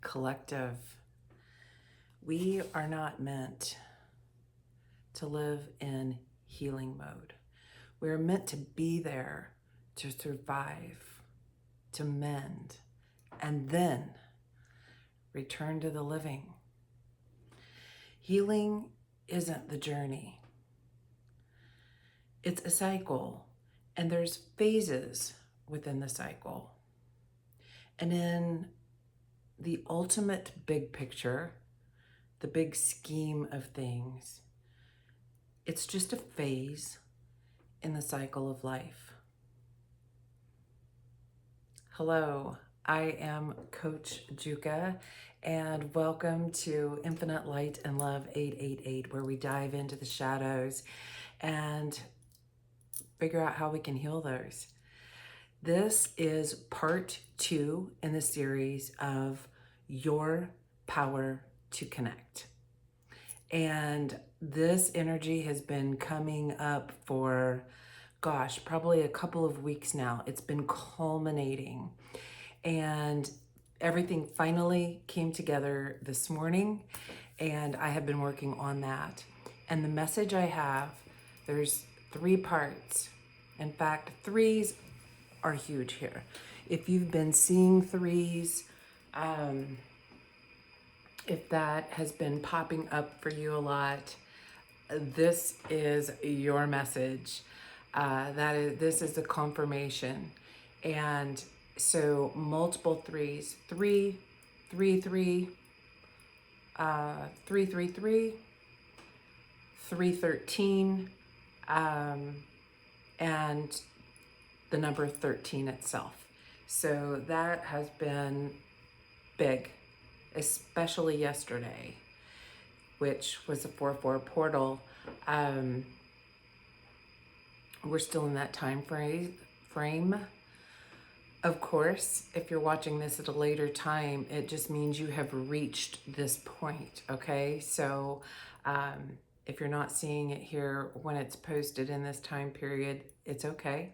collective, we are not meant to live in healing mode. We're meant to be there to survive, to mend, and then return to the living. Healing isn't the journey. It's a cycle, and there's phases within the cycle. And in the ultimate big picture, the big scheme of things, it's just a phase in the cycle of life. Hello, I am Coach Juka, and welcome to Infinite Light and Love 888, where we dive into the shadows and figure out how we can heal those. This is part 2 in the series of Your Power to Connect. And this energy has been coming up for, probably a couple of weeks now. It's been culminating. And everything finally came together this morning, and I have been working on that. And the message I have, there's 3 parts. In fact, 3s are huge here. If you've been seeing 3s, if that has been popping up for you a lot, this is your message. This is the confirmation. And so multiple 3s, 3, 3, 3, 3, 3, 3, 313, and the number 13 itself. So that has been big, especially yesterday, which was a 4/4 portal. We're still in that time frame. Of course, if you're watching this at a later time, it just means you have reached this point, okay? So if you're not seeing it here when it's posted in this time period, it's okay.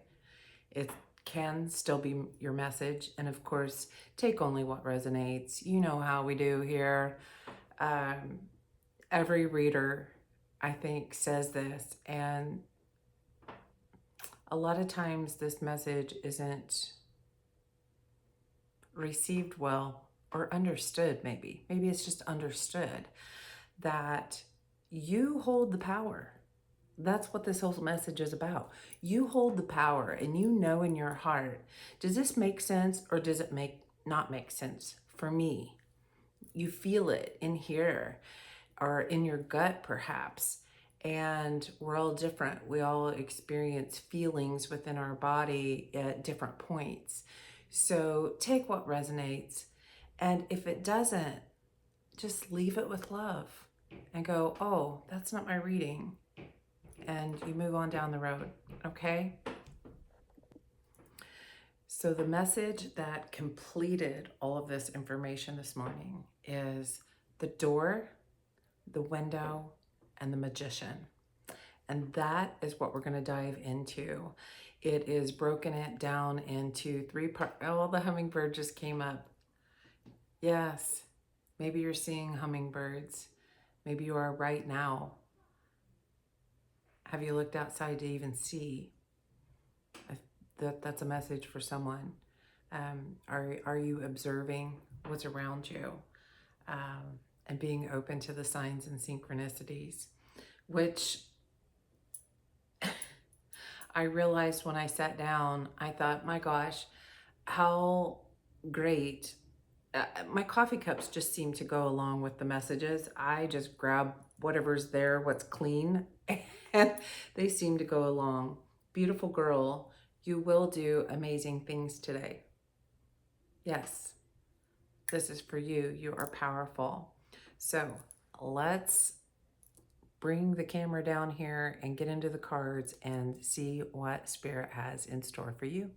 It can still be your message. And of course, take only what resonates. You know how we do here. Every reader, I think, says this. And a lot of times this message isn't received well or understood, maybe. Maybe it's just understood that you hold the power. That's what this whole message is about. You hold the power, and you know in your heart, does this make sense or does it not make sense for me? You feel it in here or in your gut perhaps. And we're all different. We all experience feelings within our body at different points. So take what resonates. And if it doesn't, just leave it with love and go, oh, that's not my reading. And you move on down the road, okay? So the message that completed all of this information this morning is the door, the window, and the magician. And that is what we're going to dive into. It is broken it down into 3 parts. Oh, the hummingbird just came up. Yes, maybe you're seeing hummingbirds. Maybe you are right now. Have you looked outside to even see? That's a message for someone. Are you observing what's around you and being open to the signs and synchronicities, which I realized when I sat down, I thought, my gosh, how great. My coffee cups just seem to go along with the messages. I just grab whatever's there, what's clean, and they seem to go along. Beautiful girl, you will do amazing things today. Yes, this is for you. You are powerful. So let's bring the camera down here and get into the cards and see what Spirit has in store for you.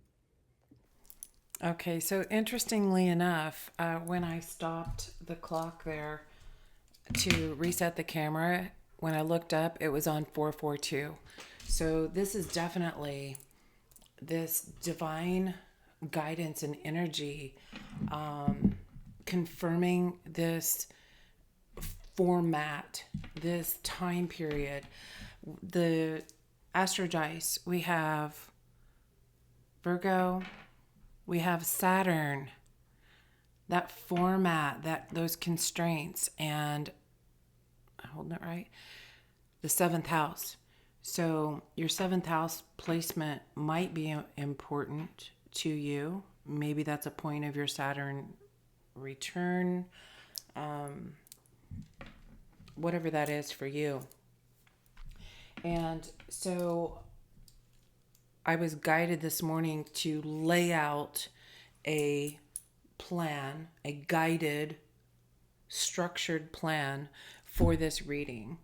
Okay, so interestingly enough, when I stopped the clock there to reset the camera, when I looked up, it was on 442. So this is definitely this divine guidance and energy confirming this format, this time period. The Astro Dice, we have Virgo, we have Saturn, that format, those constraints, and I'm holding it right, the 7th house. So your 7th house placement might be important to you. Maybe that's a point of your Saturn return, whatever that is for you. And so I was guided this morning to lay out a plan, a guided, structured plan for this reading.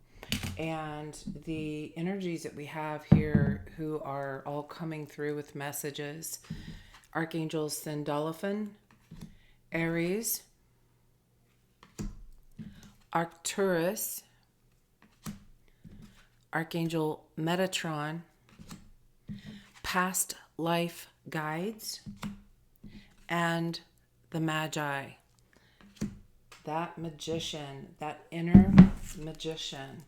And the energies that we have here who are all coming through with messages: Archangel Sandalphon, Aries, Arcturus, Archangel Metatron, past life guides, and the Magi. That magician, that inner magician.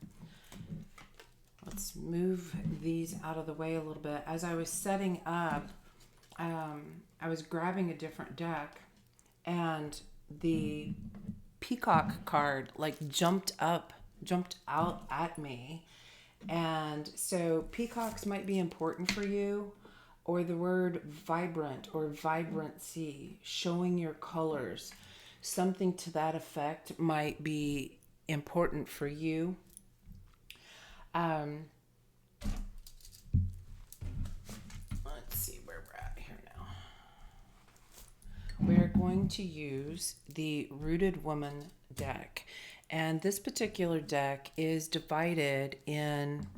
Let's move these out of the way a little bit. As I was setting up, I was grabbing a different deck, and the peacock card jumped out at me. And so peacocks might be important for you, or the word vibrant or vibrancy, showing your colors. Something to that effect might be important for you. Let's see where we're at here now. We're going to use the Rooted Woman deck. And this particular deck is divided in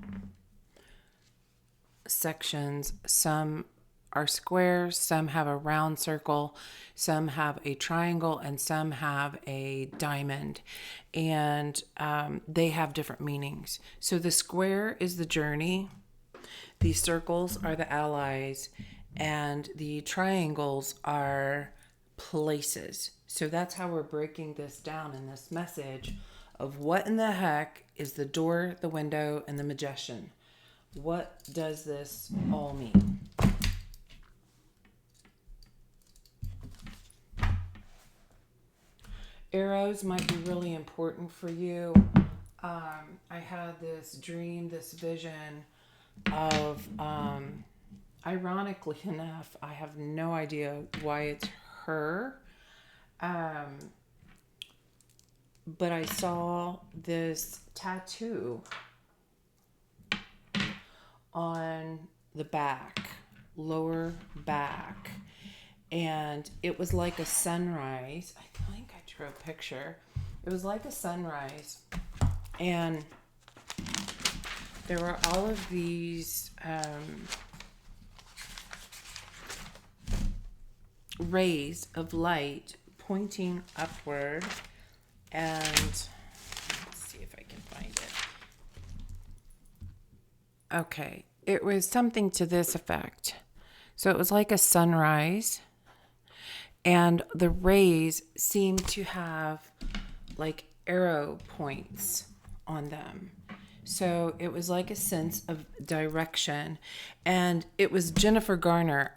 sections. Some are squares, some have a round circle, some have a triangle, and some have a diamond. And they have different meanings. So the square is the journey, the circles are the allies, and the triangles are places. So that's how we're breaking this down in this message of what in the heck is the door, the window, and the magician. What does this all mean? Arrows might be really important for you. I had this dream, this vision of, ironically enough, I have no idea why it's her. But I saw this tattoo on the back, lower back, and it was like a sunrise. I think I drew a picture. It was like a sunrise, and there were all of these rays of light pointing upward. And let's see if I can find it. Okay, it was something to this effect. So it was like a sunrise, and the rays seemed to have arrow points on them. So it was like a sense of direction. And it was Jennifer Garner.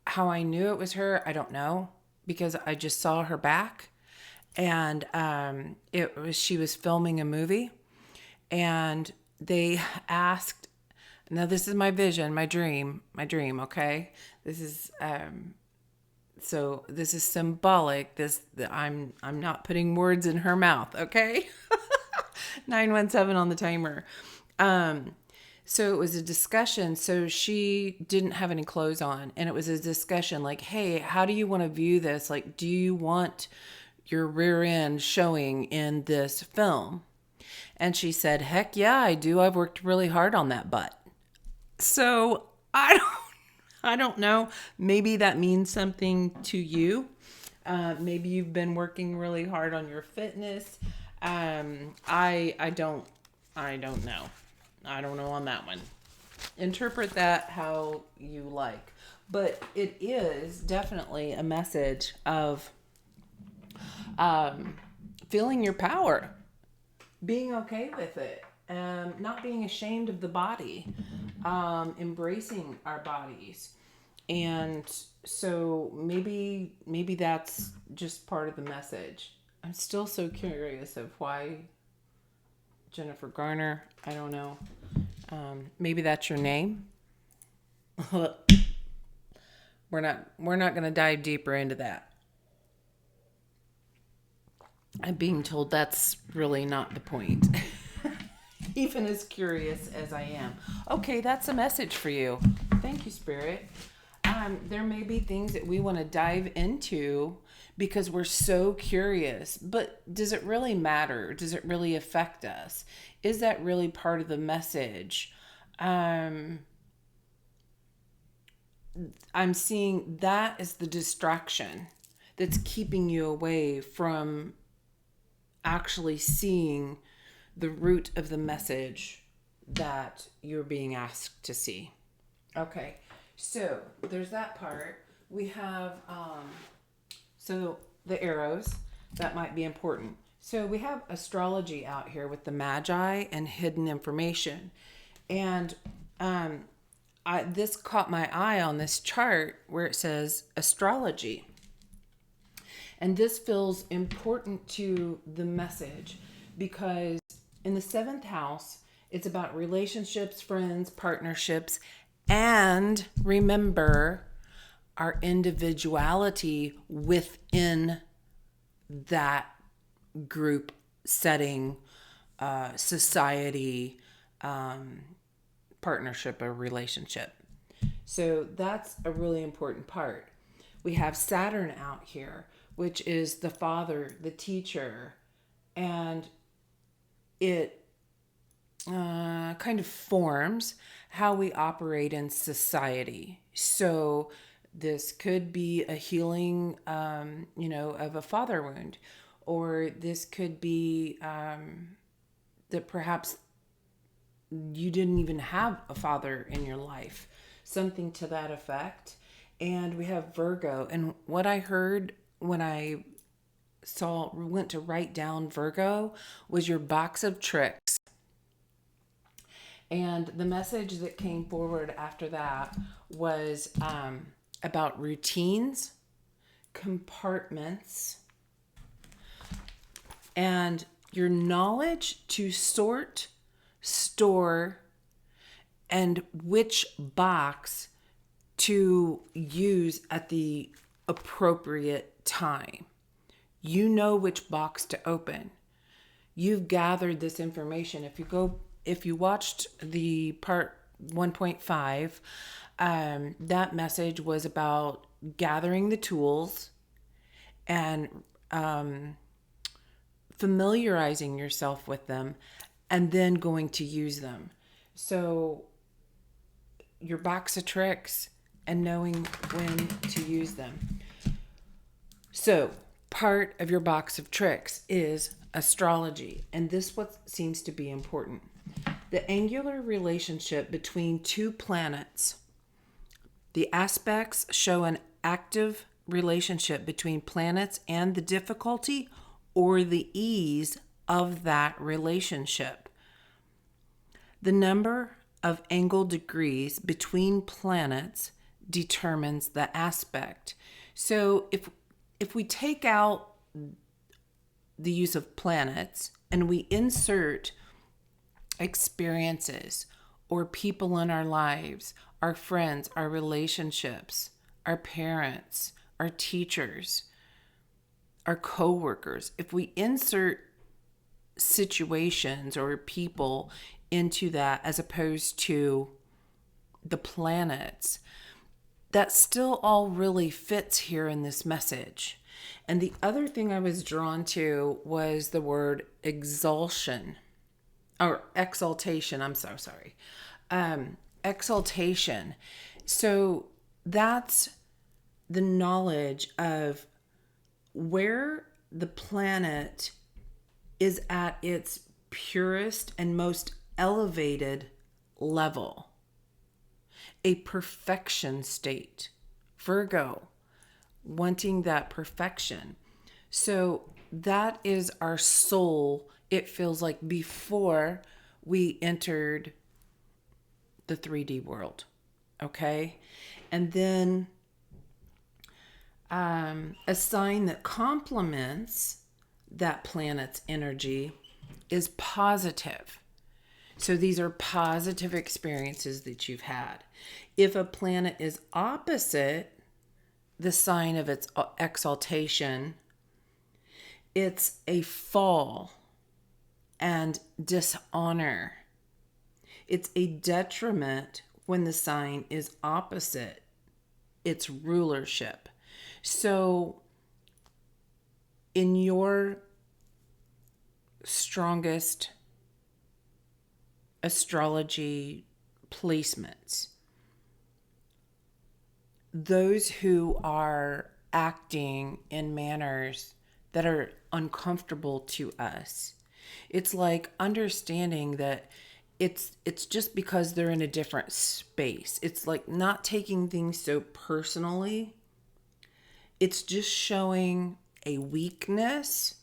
How I knew it was her, I don't know, because I just saw her back. And she was filming a movie, and they asked, now this is my vision, my dream, okay? This is so this is symbolic. I'm not putting words in her mouth, okay? 917 on the timer. So it was a discussion. So she didn't have any clothes on, and it was a discussion hey, how do you want to view this? Do you want your rear end showing in this film? And she said, heck yeah, I do. I've worked really hard on that butt. So I don't know. Maybe that means something to you. Maybe you've been working really hard on your fitness. I don't know. I don't know on that one. Interpret that how you like. But it is definitely a message of Feeling your power, being okay with it, not being ashamed of the body, embracing our bodies. And so maybe that's just part of the message. I'm still so curious of why Jennifer Garner. I don't know. Maybe that's your name. We're not going to dive deeper into that. I'm being told that's really not the point. Even as curious as I am. Okay, that's a message for you. Thank you, Spirit. There may be things that we want to dive into because we're so curious, but does it really matter? Does it really affect us? Is that really part of the message? I'm seeing that as the distraction that's keeping you away from actually seeing the root of the message that you're being asked to see. Okay, so there's that part. We have, so the arrows, that might be important. So we have astrology out here with the Magi and hidden information. And this caught my eye on this chart where it says astrology. And this feels important to the message because in the 7th house, it's about relationships, friends, partnerships, and remember our individuality within that group setting, society, partnership, or relationship. So that's a really important part. We have Saturn out here, which is the father, the teacher, and it kind of forms how we operate in society. So this could be a healing, of a father wound, or this could be that perhaps you didn't even have a father in your life, something to that effect. And we have Virgo. And what I heard when I went to write down Virgo was your box of tricks. And the message that came forward after that was about routines, compartments, and your knowledge to sort, store, and which box to use at the appropriate time. You know which box to open. You've gathered this information. If you watched the part 1.5, that message was about gathering the tools and familiarizing yourself with them and then going to use them. So your box of tricks and knowing when to use them. So part of your box of tricks is astrology, and this what seems to be important. The angular relationship between two planets. The aspects show an active relationship between planets and the difficulty or the ease of that relationship. The number of angle degrees between planets determines the aspect. So if we take out the use of planets and we insert experiences or people in our lives, our friends, our relationships, our parents, our teachers, our co-workers, if we insert situations or people into that as opposed to the planets, that still all really fits here in this message. And the other thing I was drawn to was the word exaltation or exaltation. I'm so sorry. Exaltation. So that's the knowledge of where the planet is at its purest and most elevated level. A perfection state. Virgo, wanting that perfection. So that is our soul, it feels like, before we entered the 3D world. Okay? And then a sign that complements that planet's energy is positive. So these are positive experiences that you've had. If a planet is opposite the sign of its exaltation, it's a fall and dishonor. It's a detriment when the sign is opposite its rulership. So in your strongest astrology placements, those who are acting in manners that are uncomfortable to us, it's like understanding that it's just because they're in a different space. It's like not taking things so personally. It's just showing a weakness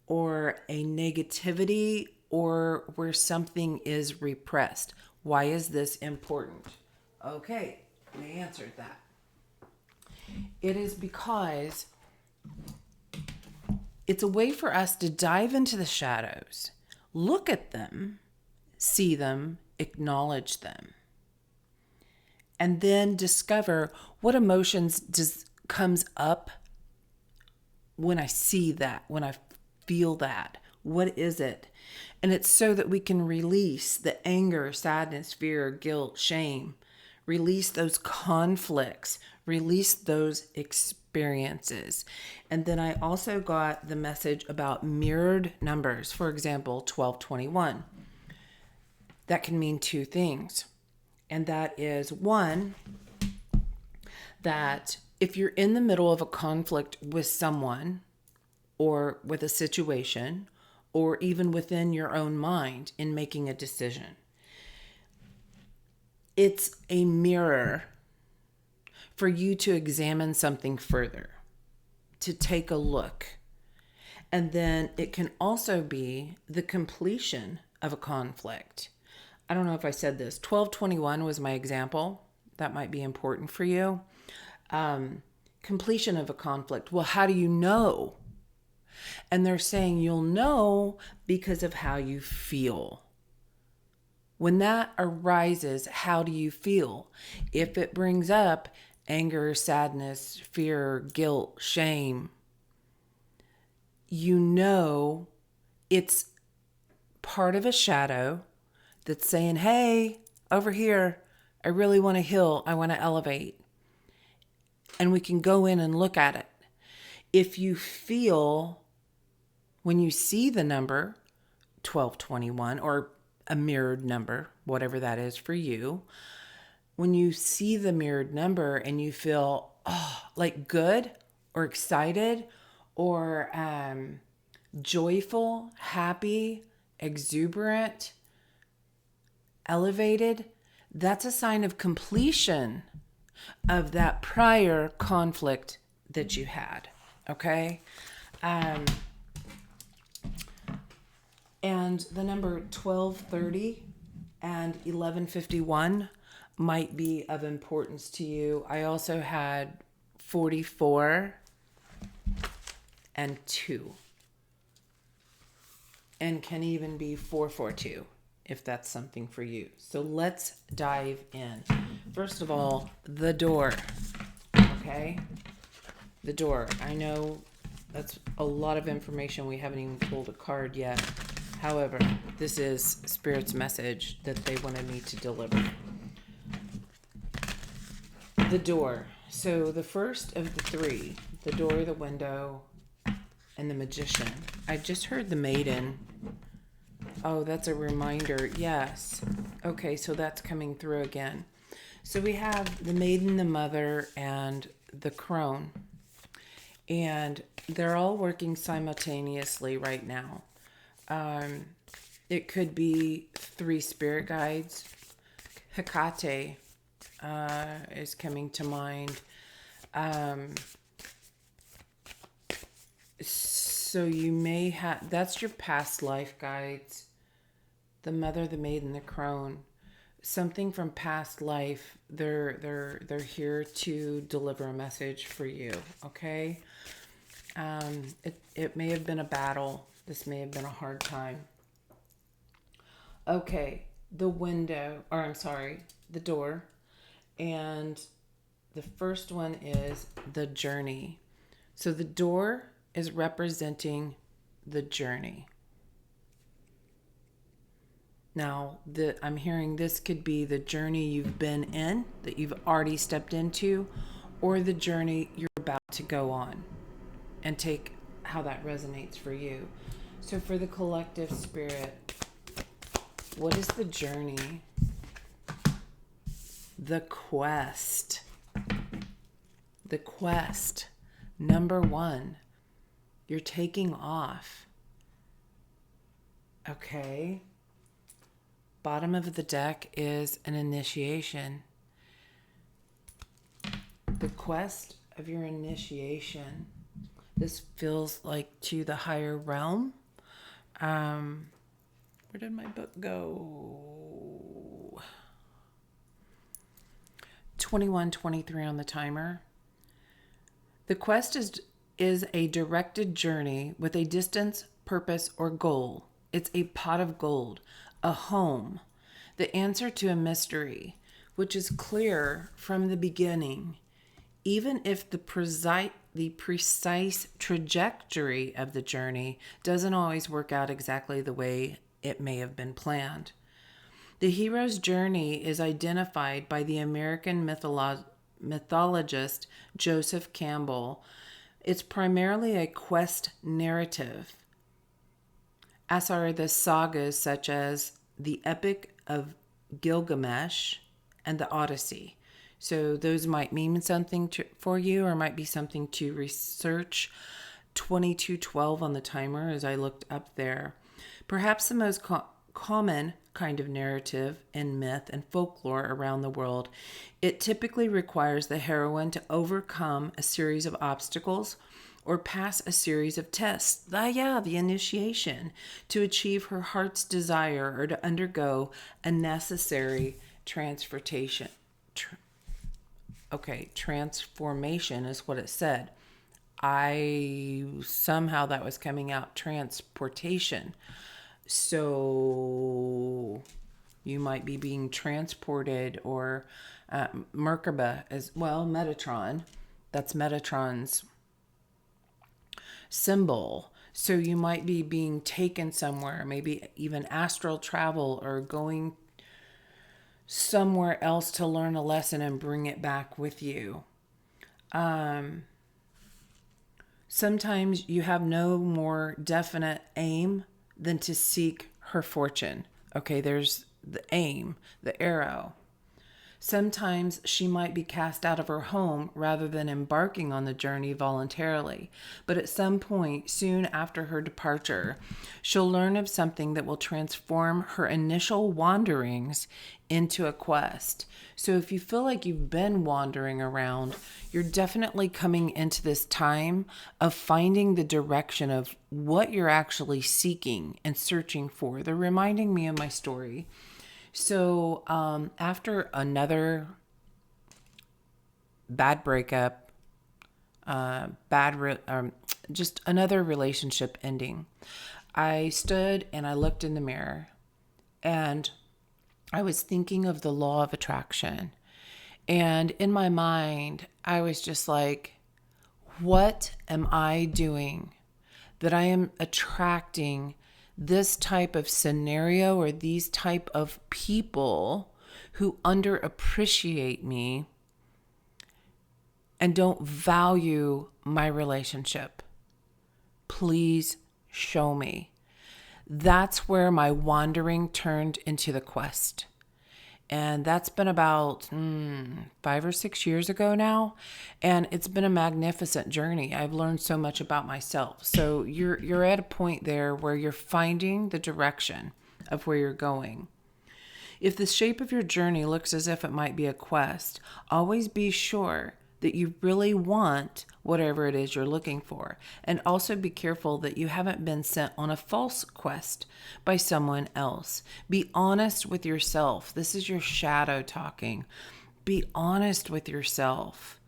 or a negativity or where something is repressed. Why is this important? Okay, we answered that. It is because it's a way for us to dive into the shadows, look at them, see them, acknowledge them, and then discover what emotions comes up when I see that, when I feel that. What is it? And it's so that we can release the anger, sadness, fear, guilt, shame, release those conflicts, release those experiences. And then I also got the message about mirrored numbers. For example, 1221. That can mean two things. And that is one, that if you're in the middle of a conflict with someone or with a situation, or even within your own mind in making a decision, it's a mirror for you to examine something further, to take a look. And then it can also be the completion of a conflict. I don't know if I said this. 1221 was my example. That might be important for you. Completion of a conflict. Well, how do you know? And they're saying you'll know because of how you feel. When that arises, how do you feel? If it brings up anger, sadness, fear, guilt, shame, you know it's part of a shadow that's saying, hey, over here, I really want to heal. I want to elevate. And we can go in and look at it. If you feel, when you see the number 1221 or a mirrored number, whatever that is for you, when you see the mirrored number and you feel like good or excited or joyful, happy, exuberant, elevated, that's a sign of completion of that prior conflict that you had. Okay? And the number 1230 and 1151 might be of importance to you. I also had 44 and 2. And can even be 442 if that's something for you. So let's dive in. First of all, the door. Okay? The door. I know that's a lot of information. We haven't even pulled a card yet. However, this is Spirit's message that they wanted me to deliver. The door. So the first of the three, the door, the window, and the magician. I just heard the maiden. Oh, that's a reminder. Yes. Okay, so that's coming through again. So we have the maiden, the mother, and the crone. And they're all working simultaneously right now. It could be 3 spirit guides. Hecate is coming to mind. So you may have, that's your past life guides. The mother, the maiden, the crone. Something from past life. They're here to deliver a message for you. Okay. It may have been a battle. This may have been a hard time. Okay. The window, or I'm sorry, the door. And the first one is the journey. So the door is representing the journey. Now, I'm hearing this could be the journey you've been in, that you've already stepped into, or the journey you're about to go on, and take how that resonates for you. So for the collective spirit, what is the journey? The quest. The quest. Number one, you're taking off. Okay. Bottom of the deck is an initiation. The quest of your initiation. This feels like to the higher realm. Where did my book go? 21:23 on the timer. The quest is a directed journey with a distance, purpose, or goal. It's a pot of gold, a home, the answer to a mystery, which is clear from the beginning, even if the precise trajectory of the journey doesn't always work out exactly the way it may have been planned. The hero's journey is identified by the American mythologist Joseph Campbell. It's primarily a quest narrative, as are the sagas such as the Epic of Gilgamesh and the Odyssey. So those might mean something for you, or might be something to research. 22:12 on the timer as I looked up there. Perhaps the most common kind of narrative in myth and folklore around the world. It typically requires the heroine to overcome a series of obstacles or pass a series of tests. The initiation, to achieve her heart's desire or to undergo a necessary transformation. Transformation is what it said. Somehow that was coming out transportation. So you might be being transported, or Merkaba as well, Metatron. That's Metatron's symbol. So you might be being taken somewhere, maybe even astral travel, or going somewhere else to learn a lesson and bring it back with you. Sometimes you have no more definite aim than to seek her fortune. Okay, there's the aim, the arrow. Sometimes she might be cast out of her home rather than embarking on the journey voluntarily. But at some point, soon after her departure, she'll learn of something that will transform her initial wanderings into a quest. So if you feel like you've been wandering around, you're definitely coming into this time of finding the direction of what you're actually seeking and searching for. They're reminding me of my story. So after another bad breakup, just another relationship ending, I stood and I looked in the mirror, and I was thinking of the law of attraction. And in my mind, I was just like, what am I doing that I am attracting this type of scenario or these type of people who underappreciate me and don't value my relationship? Please show me. That's where my wandering turned into the quest. And that's been about 5 or 6 years ago now. And it's been a magnificent journey. I've learned so much about myself. So you're at a point there where you're finding the direction of where you're going. If the shape of your journey looks as if it might be a quest, always be sure that you really want whatever it is you're looking for. And also be careful that you haven't been sent on a false quest by someone else. Be honest with yourself. This is your shadow talking. Be honest with yourself.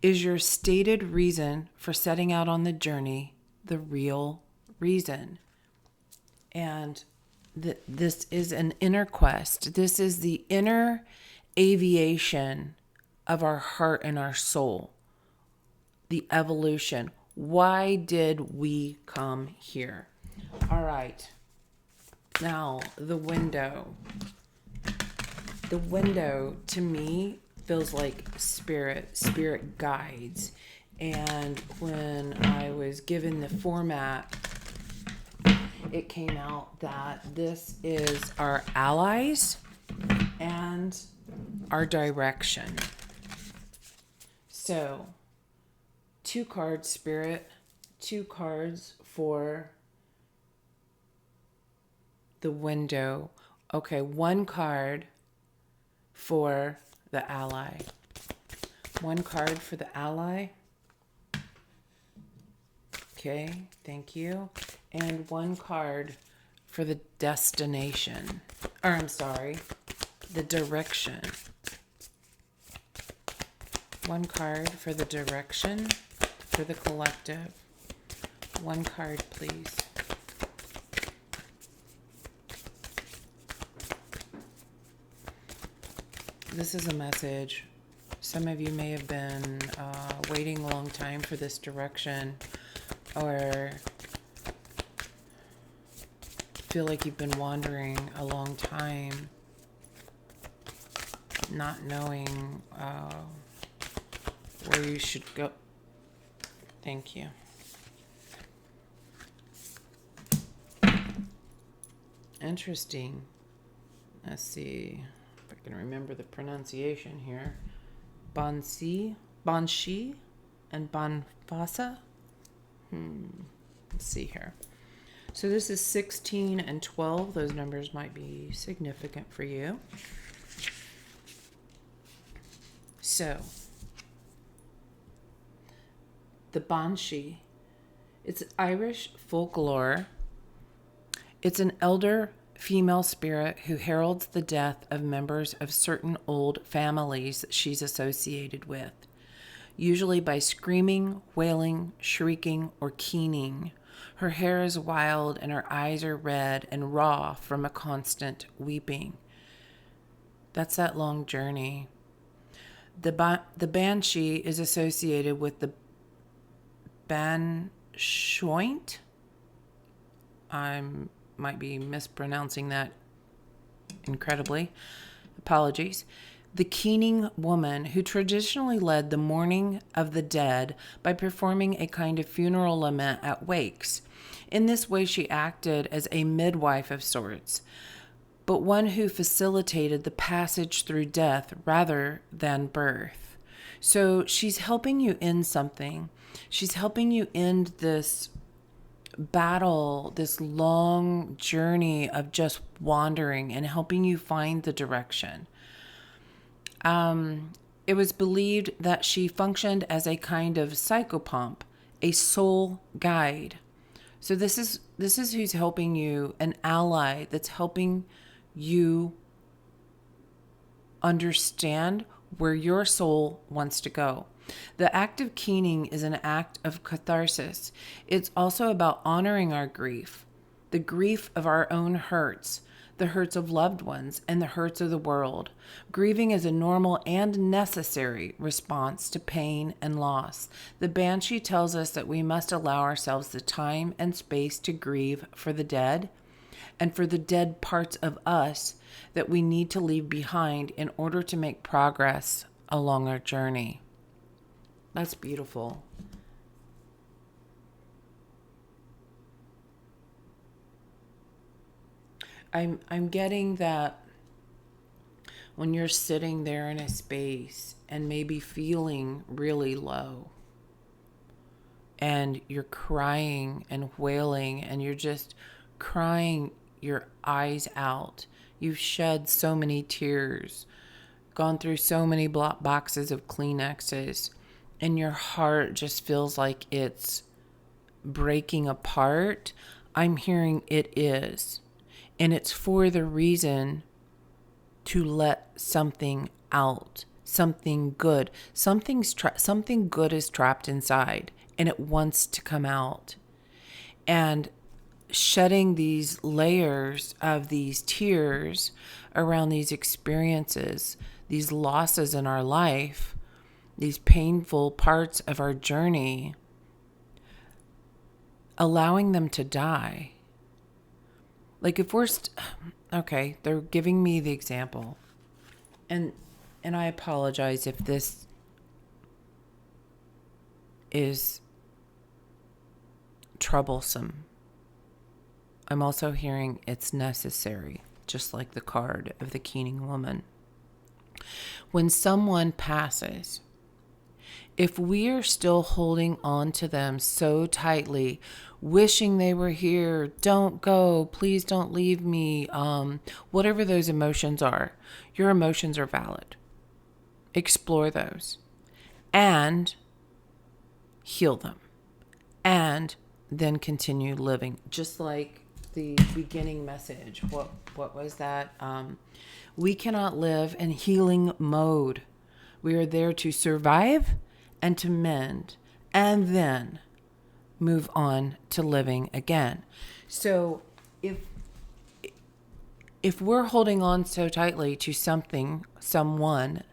Is your stated reason for setting out on the journey the real reason? And this is an inner quest. This is the inner aviation of our heart and our soul. The evolution. Why did we come here? All right. Now, the window. The window, to me, feels like spirit guides. And when I was given the format, it came out that this is our allies and our direction. So, 2 cards spirit, 2 cards for the window. Okay, 1 card for the ally. 1 card for the ally. Okay, thank you. And 1 card for the destination. Or I'm sorry, the direction. 1 card for the direction, for the collective. 1 card, please. This is a message. Some of you may have been waiting a long time for this direction, or feel like you've been wandering a long time, not knowing where you should go. Thank you. Interesting. Let's see if I can remember the pronunciation here. Banshi and Banfasa. Let's see here. So this is 16 and 12. Those numbers might be significant for you. So, the Banshee. It's Irish folklore. It's an elder female spirit who heralds the death of members of certain old families that she's associated with, usually by screaming, wailing, shrieking, or keening. Her hair is wild and her eyes are red and raw from a constant weeping. That's that long journey. The banshee is associated with the banshoint. I might be mispronouncing that incredibly. Apologies. The keening woman who traditionally led the mourning of the dead by performing a kind of funeral lament at wakes. In this way, she acted as a midwife of sorts, but one who facilitated the passage through death rather than birth. So she's helping you end something. She's helping you end this battle, this long journey of just wandering, and helping you find the direction. It was believed that she functioned as a kind of psychopomp, a soul guide. So this is who's helping you, an ally that's helping you understand where your soul wants to go. The act of keening is an act of catharsis. It's also about honoring our grief, the grief of our own hurts, the hurts of loved ones, and the hurts of the world. Grieving is a normal and necessary response to pain and loss. The Banshee tells us that we must allow ourselves the time and space to grieve for the dead and for the dead parts of us that we need to leave behind in order to make progress along our journey. That's beautiful. I'm getting that when you're sitting there in a space and maybe feeling really low and you're crying and wailing and you're just crying your eyes out. You've shed so many tears, gone through so many boxes of Kleenexes, and your heart just feels like it's breaking apart, I'm hearing it is. And it's for the reason to let something out, something good. Something good is trapped inside and it wants to come out. And shedding these layers of these tears around these experiences, these losses in our life, these painful parts of our journey, allowing them to die. Like if we're okay, they're giving me the example, and I apologize if this is troublesome. I'm also hearing it's necessary, just like the card of the keening woman. When someone passes, if we are still holding on to them so tightly, wishing they were here, don't go, please don't leave me, whatever those emotions are, your emotions are valid. Explore those and heal them and then continue living. Just like the beginning message. What was that? We cannot live in healing mode. We are there to survive and to mend and then move on to living again. So if we're holding on so tightly to something, someone,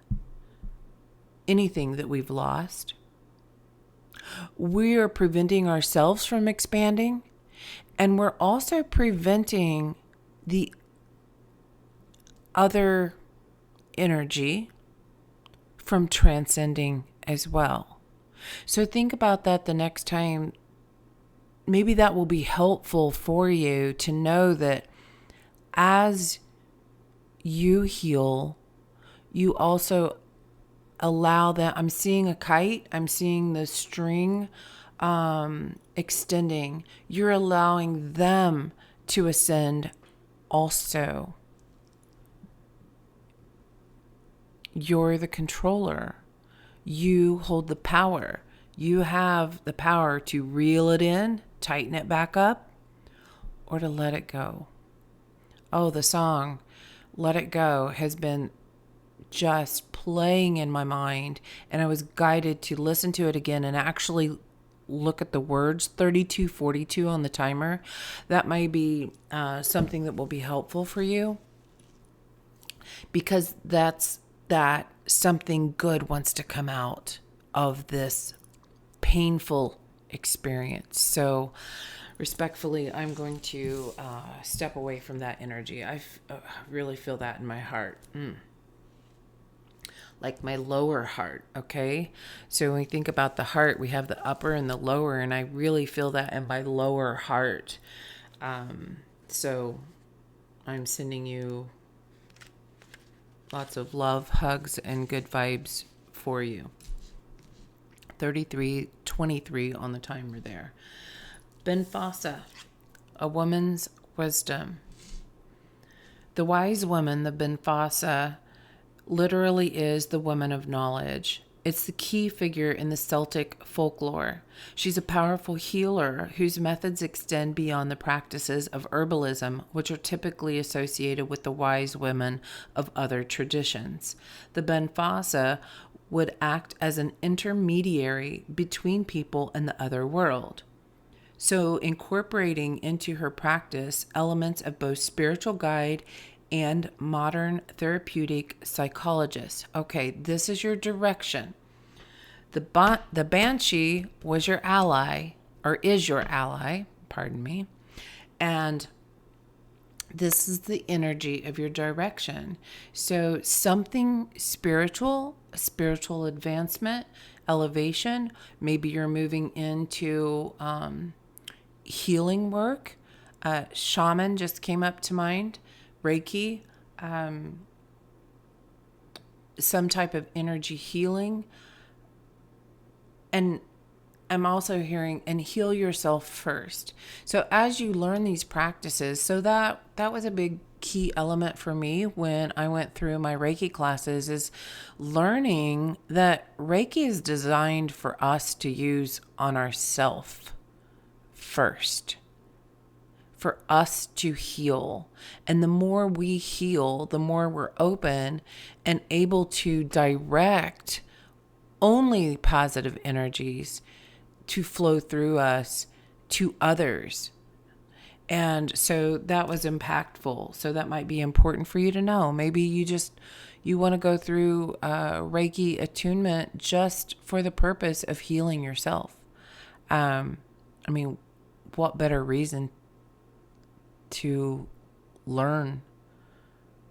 anything that we've lost, we are preventing ourselves from expanding, and we're also preventing the other energy from transcending as well. So think about that the next time. Maybe that will be helpful for you to know that as you heal, you also allow that. I'm seeing a kite. I'm seeing the string extending. You're allowing them to ascend also. You're the controller. You hold the power. You have the power to reel it in, tighten it back up, or to let it go. Oh, the song, Let It Go, has been just playing in my mind, and I was guided to listen to it again and actually look at the words. 32:42 on the timer. That may be something that will be helpful for you, because that's that something good wants to come out of this painful experience. So respectfully, I'm going to step away from that energy. I really feel that in my heart. Like my lower heart, okay? So when we think about the heart, we have the upper and the lower, and I really feel that in my lower heart. So I'm sending you lots of love, hugs, and good vibes for you. 33:23 on the timer there. Benfasa, a woman's wisdom. The wise woman, the Benfasa, literally is the woman of knowledge. It's the key figure in the Celtic folklore. She's a powerful healer whose methods extend beyond the practices of herbalism, which are typically associated with the wise women of other traditions. The Benfasa would act as an intermediary between people and the other world. So incorporating into her practice elements of both spiritual guide and modern therapeutic psychologist. Okay, this is your direction. The Banshee was your ally, or is your ally, pardon me, and this is the energy of your direction. So something spiritual, spiritual advancement, elevation, maybe you're moving into healing work. Shaman just came up to mind. Reiki, some type of energy healing. And I'm also hearing, and heal yourself first. So as you learn these practices, so that was a big key element for me when I went through my Reiki classes, is learning that Reiki is designed for us to use on ourselves first, for us to heal. And the more we heal, the more we're open and able to direct only positive energies to flow through us to others. And so that was impactful. So that might be important for you to know. Maybe you want to go through Reiki attunement just for the purpose of healing yourself. I mean, what better reason to learn?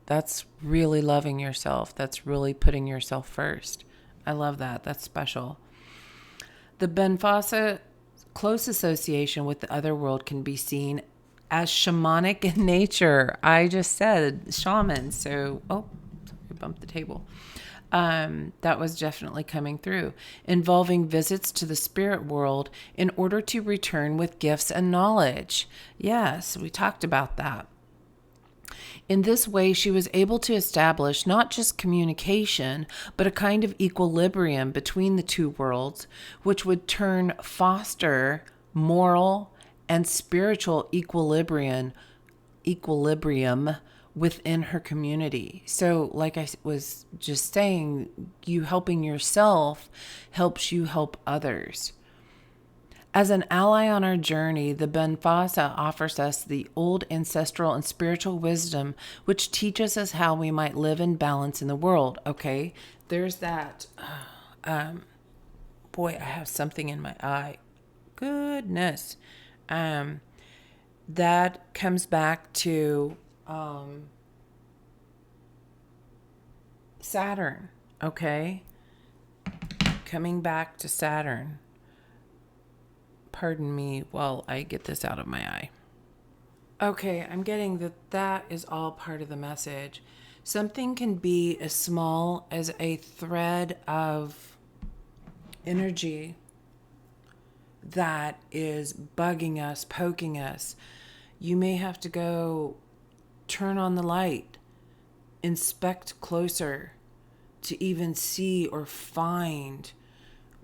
That's really loving yourself. That's really putting yourself first. I love that. That's special. The Benfasa close association with the other world can be seen as shamanic in nature. I just said shaman, so sorry, I bumped the table. That was definitely coming through, involving visits to the spirit world in order to return with gifts and knowledge. Yes, we talked about that. In this way, she was able to establish not just communication, but a kind of equilibrium between the two worlds, which would foster moral and spiritual equilibrium within her community. So, like I was just saying, you helping yourself helps you help others. As an ally on our journey, the Benfasa offers us the old ancestral and spiritual wisdom, which teaches us how we might live in balance in the world. Okay, there's that. Boy, I have something in my eye. Goodness. That comes back to Saturn. Okay, coming back to Saturn. Pardon me while I get this out of my eye. Okay, I'm getting that is all part of the message. Something can be as small as a thread of energy that is bugging us, poking us. You may have to go turn on the light, inspect closer to even see or find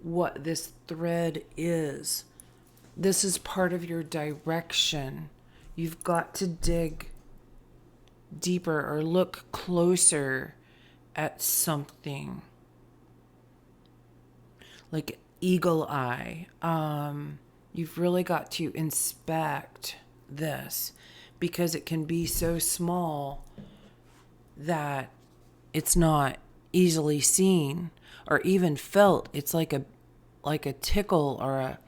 what this thread is. This is part of your direction. You've got to dig deeper or look closer at something. Like eagle eye. You've really got to inspect this because it can be so small that it's not easily seen or even felt. It's like a tickle or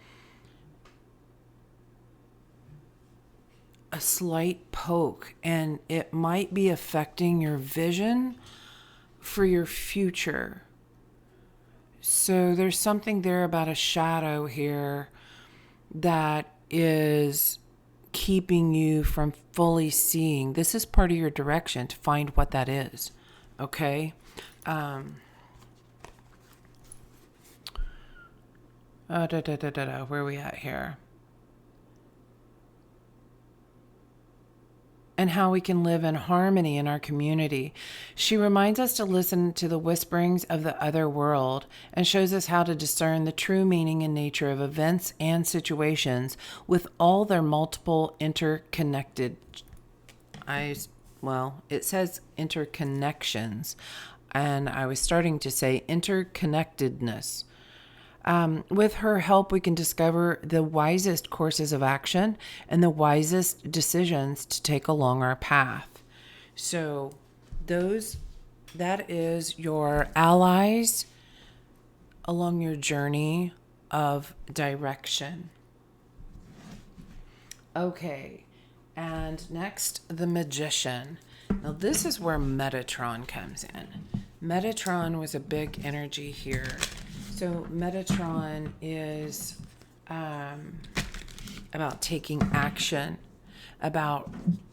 a slight poke, and it might be affecting your vision for your future. So there's something there about a shadow here that is keeping you from fully seeing. This is part of your direction to find what that is. Okay? Where are we at here? And how we can live in harmony in our community. She reminds us to listen to the whisperings of the other world and shows us how to discern the true meaning and nature of events and situations with all their multiple interconnected. It says interconnections, and I was starting to say interconnectedness. With her help, we can discover the wisest courses of action and the wisest decisions to take along our path. So that is your allies along your journey of direction. Okay, and next, the Magician. Now, this is where Metatron comes in. Metatron was a big energy here. So Metatron is about taking action, about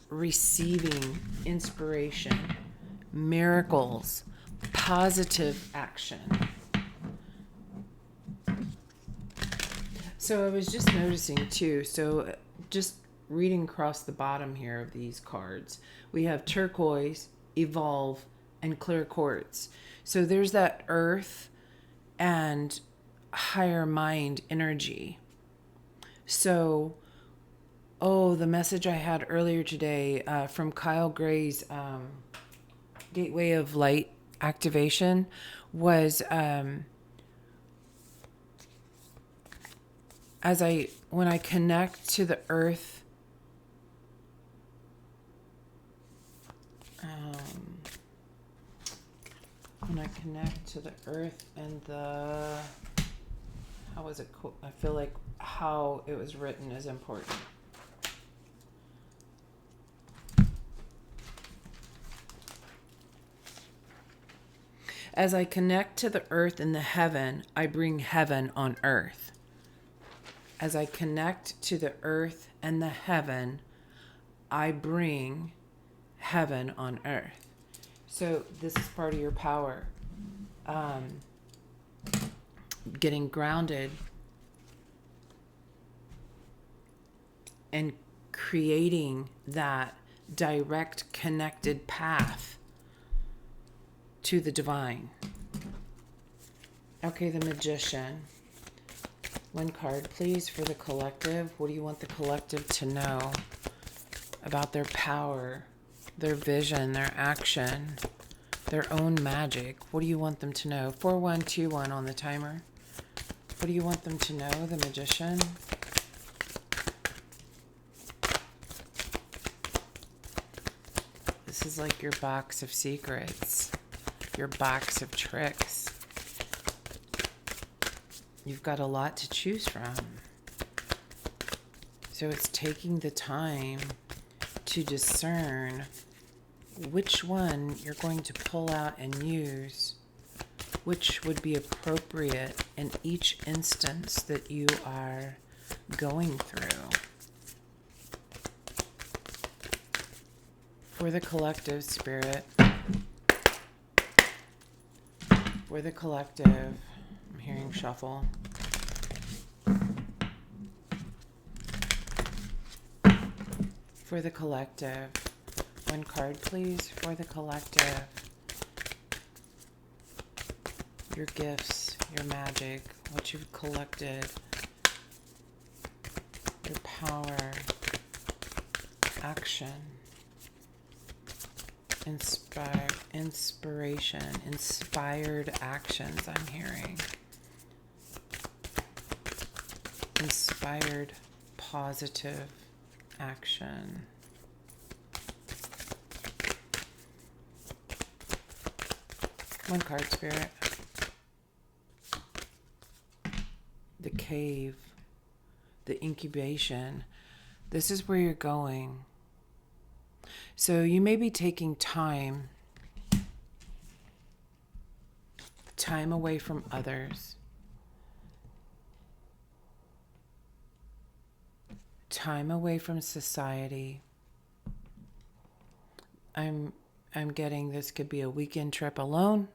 receiving inspiration, miracles, positive action. So I was just noticing too, just reading across the bottom here of these cards, we have turquoise, evolve, and clear quartz. So there's that earth and higher mind energy. So, the message I had earlier today from Kyle Gray's Gateway of Light activation was when I connect to the earth, when I connect to the earth and how was it? I feel like how it was written is important. As I connect to the earth and the heaven, I bring heaven on earth. As I connect to the earth and the heaven, I bring heaven on earth. So this is part of your power. Getting grounded and creating that direct connected path to the divine. Okay, the Magician. One card, please, for the collective. What do you want the collective to know about their power, their vision, their action, their own magic? What do you want them to know? 4121 on the timer. What do you want them to know, the Magician? This is like your box of secrets, your box of tricks. You've got a lot to choose from. So it's taking the time to discern which one you're going to pull out and use, which would be appropriate in each instance that you are going through. For the collective, Spirit. For the collective. I'm hearing shuffle. For the collective. One card, please, for the collective. Your gifts, your magic, what you've collected, your power, action, inspiration, inspired actions, I'm hearing. Inspired, positive action. One card, Spirit. The cave, the incubation. This is where you're going. So you may be taking time away from others, time away from society. I'm getting this could be a weekend trip alone,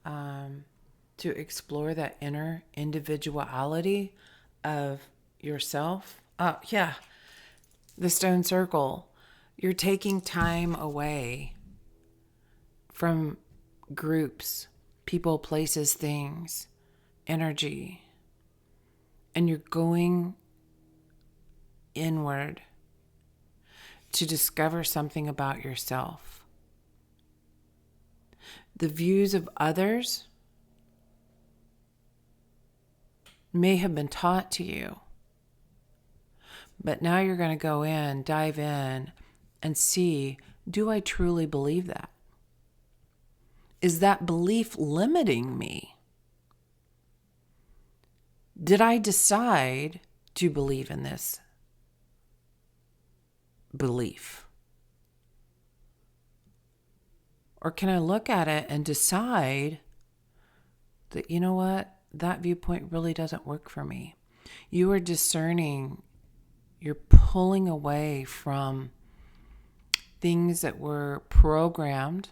to explore that inner individuality of yourself. The stone circle. You're taking time away from groups, people, places, things, energy, and you're going inward to discover something about yourself. The views of others may have been taught to you, but now you're going to go in, dive in, and see, do I truly believe that? Is that belief limiting me? Did I decide to believe in this belief? Or can I look at it and decide that, you know what, that viewpoint really doesn't work for me? You are discerning, you're pulling away from things that were programmed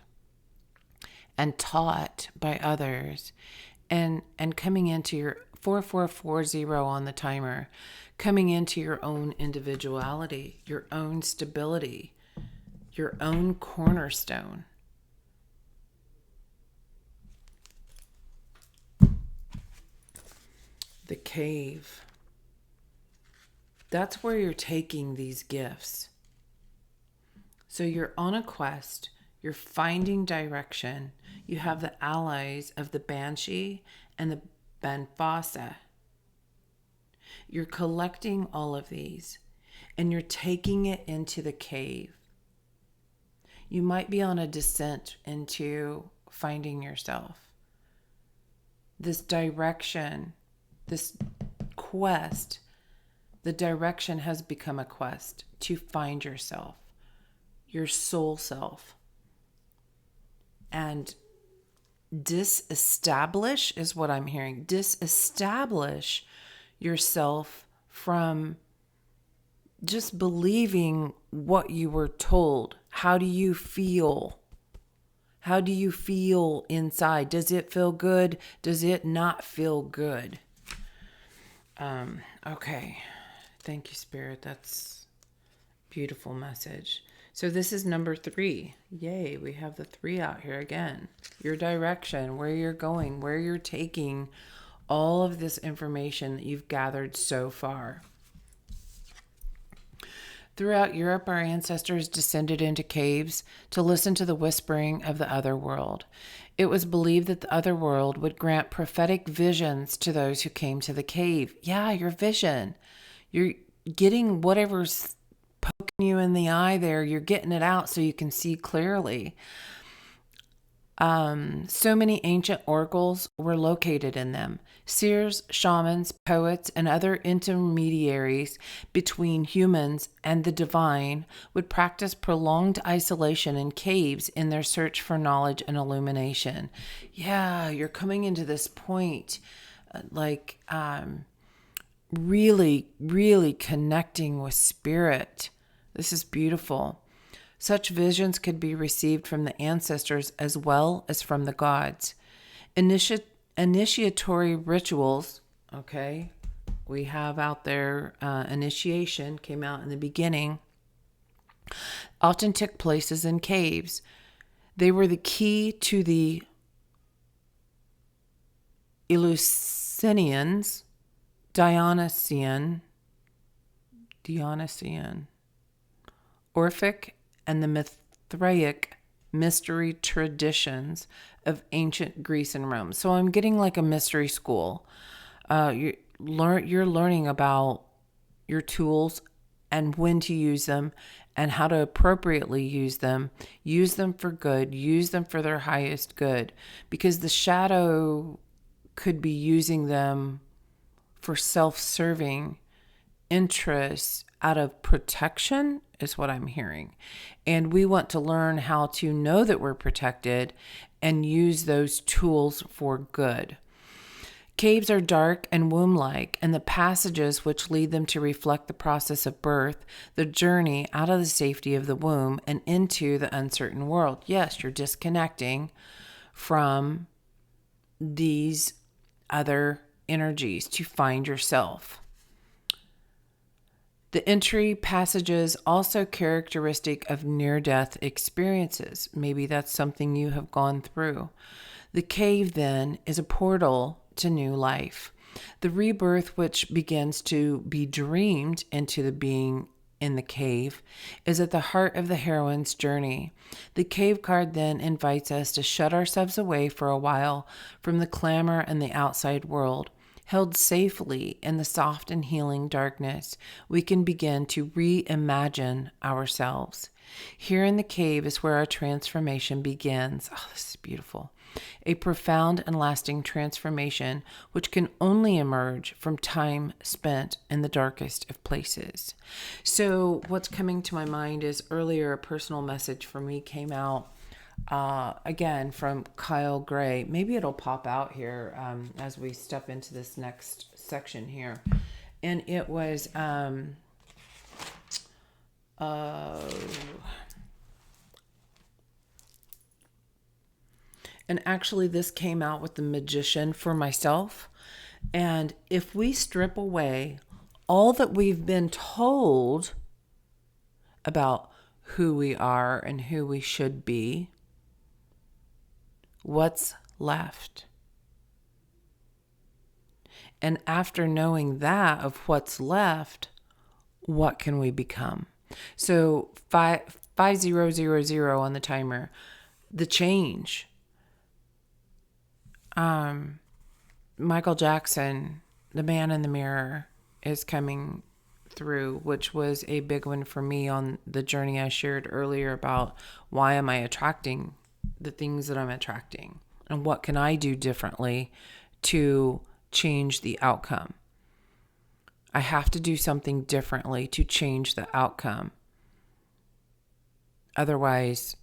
and taught by others, and coming into your 4440 on the timer, coming into your own individuality, your own stability, your own cornerstone. The cave. That's where you're taking these gifts. So you're on a quest, you're finding direction. You have the allies of the Banshee and the Banfasa. You're collecting all of these and you're taking it into the cave. You might be on a descent into finding yourself. This direction, this quest, the direction has become a quest to find yourself, your soul self. And disestablish is what I'm hearing. Disestablish yourself from just believing what you were told. How do you feel? How do you feel inside? Does it feel good? Does it not feel good? Okay. Thank you, Spirit. That's a beautiful message. So this is number 3. Yay, we have the 3 out here again. Your direction, where you're going, where you're taking all of this information that you've gathered so far. Throughout Europe, our ancestors descended into caves to listen to the whispering of the other world. It was believed that the other world would grant prophetic visions to those who came to the cave. Yeah, your vision. You're getting whatever's poking you in the eye there, you're getting it out so you can see clearly. So many ancient oracles were located in them. Seers, shamans, poets, and other intermediaries between humans and the divine would practice prolonged isolation in caves in their search for knowledge and illumination. Yeah, you're coming into this point, really, really connecting with spirit. This is beautiful. Such visions could be received from the ancestors as well as from the gods. Initiatory rituals, okay, we have out there, initiation came out in the beginning, often took places in caves. They were the key to the Eleusinians, Dionysian, Orphic, and the Mithraic mystery traditions of ancient Greece and Rome. So I'm getting like a mystery school. You're learning about your tools and when to use them and how to appropriately use them for good, use them for their highest good, because the shadow could be using them for self-serving interests out of protection is what I'm hearing. And we want to learn how to know that we're protected and use those tools for good. Caves are dark and womb-like, and the passages which lead them to reflect the process of birth, the journey out of the safety of the womb and into the uncertain world. Yes, you're disconnecting from these other energies to find yourself. The entry passages also characteristic of near-death experiences. Maybe that's something you have gone through. The cave, then, is a portal to new life. The rebirth, which begins to be dreamed into the being in the cave, is at the heart of the heroine's journey. The cave card then invites us to shut ourselves away for a while from the clamor and the outside world. Held safely in the soft and healing darkness, we can begin to reimagine ourselves. Here in the cave is where our transformation begins. Oh, this is beautiful. A profound and lasting transformation which can only emerge from time spent in the darkest of places. So what's coming to my mind is earlier a personal message for me came out again from Kyle Gray. Maybe it'll pop out here as we step into this next section here. And it was and actually this came out with the magician for myself. And if we strip away all that we've been told about who we are and who we should be, what's left? And after knowing that of what's left, what can we become? So 5000 on the timer, the change. Michael Jackson, The Man in the Mirror, is coming through, which was a big one for me on the journey I shared earlier about why am I attracting the things that I'm attracting and what can I do differently to change the outcome. I have to do something differently to change the outcome. Otherwise,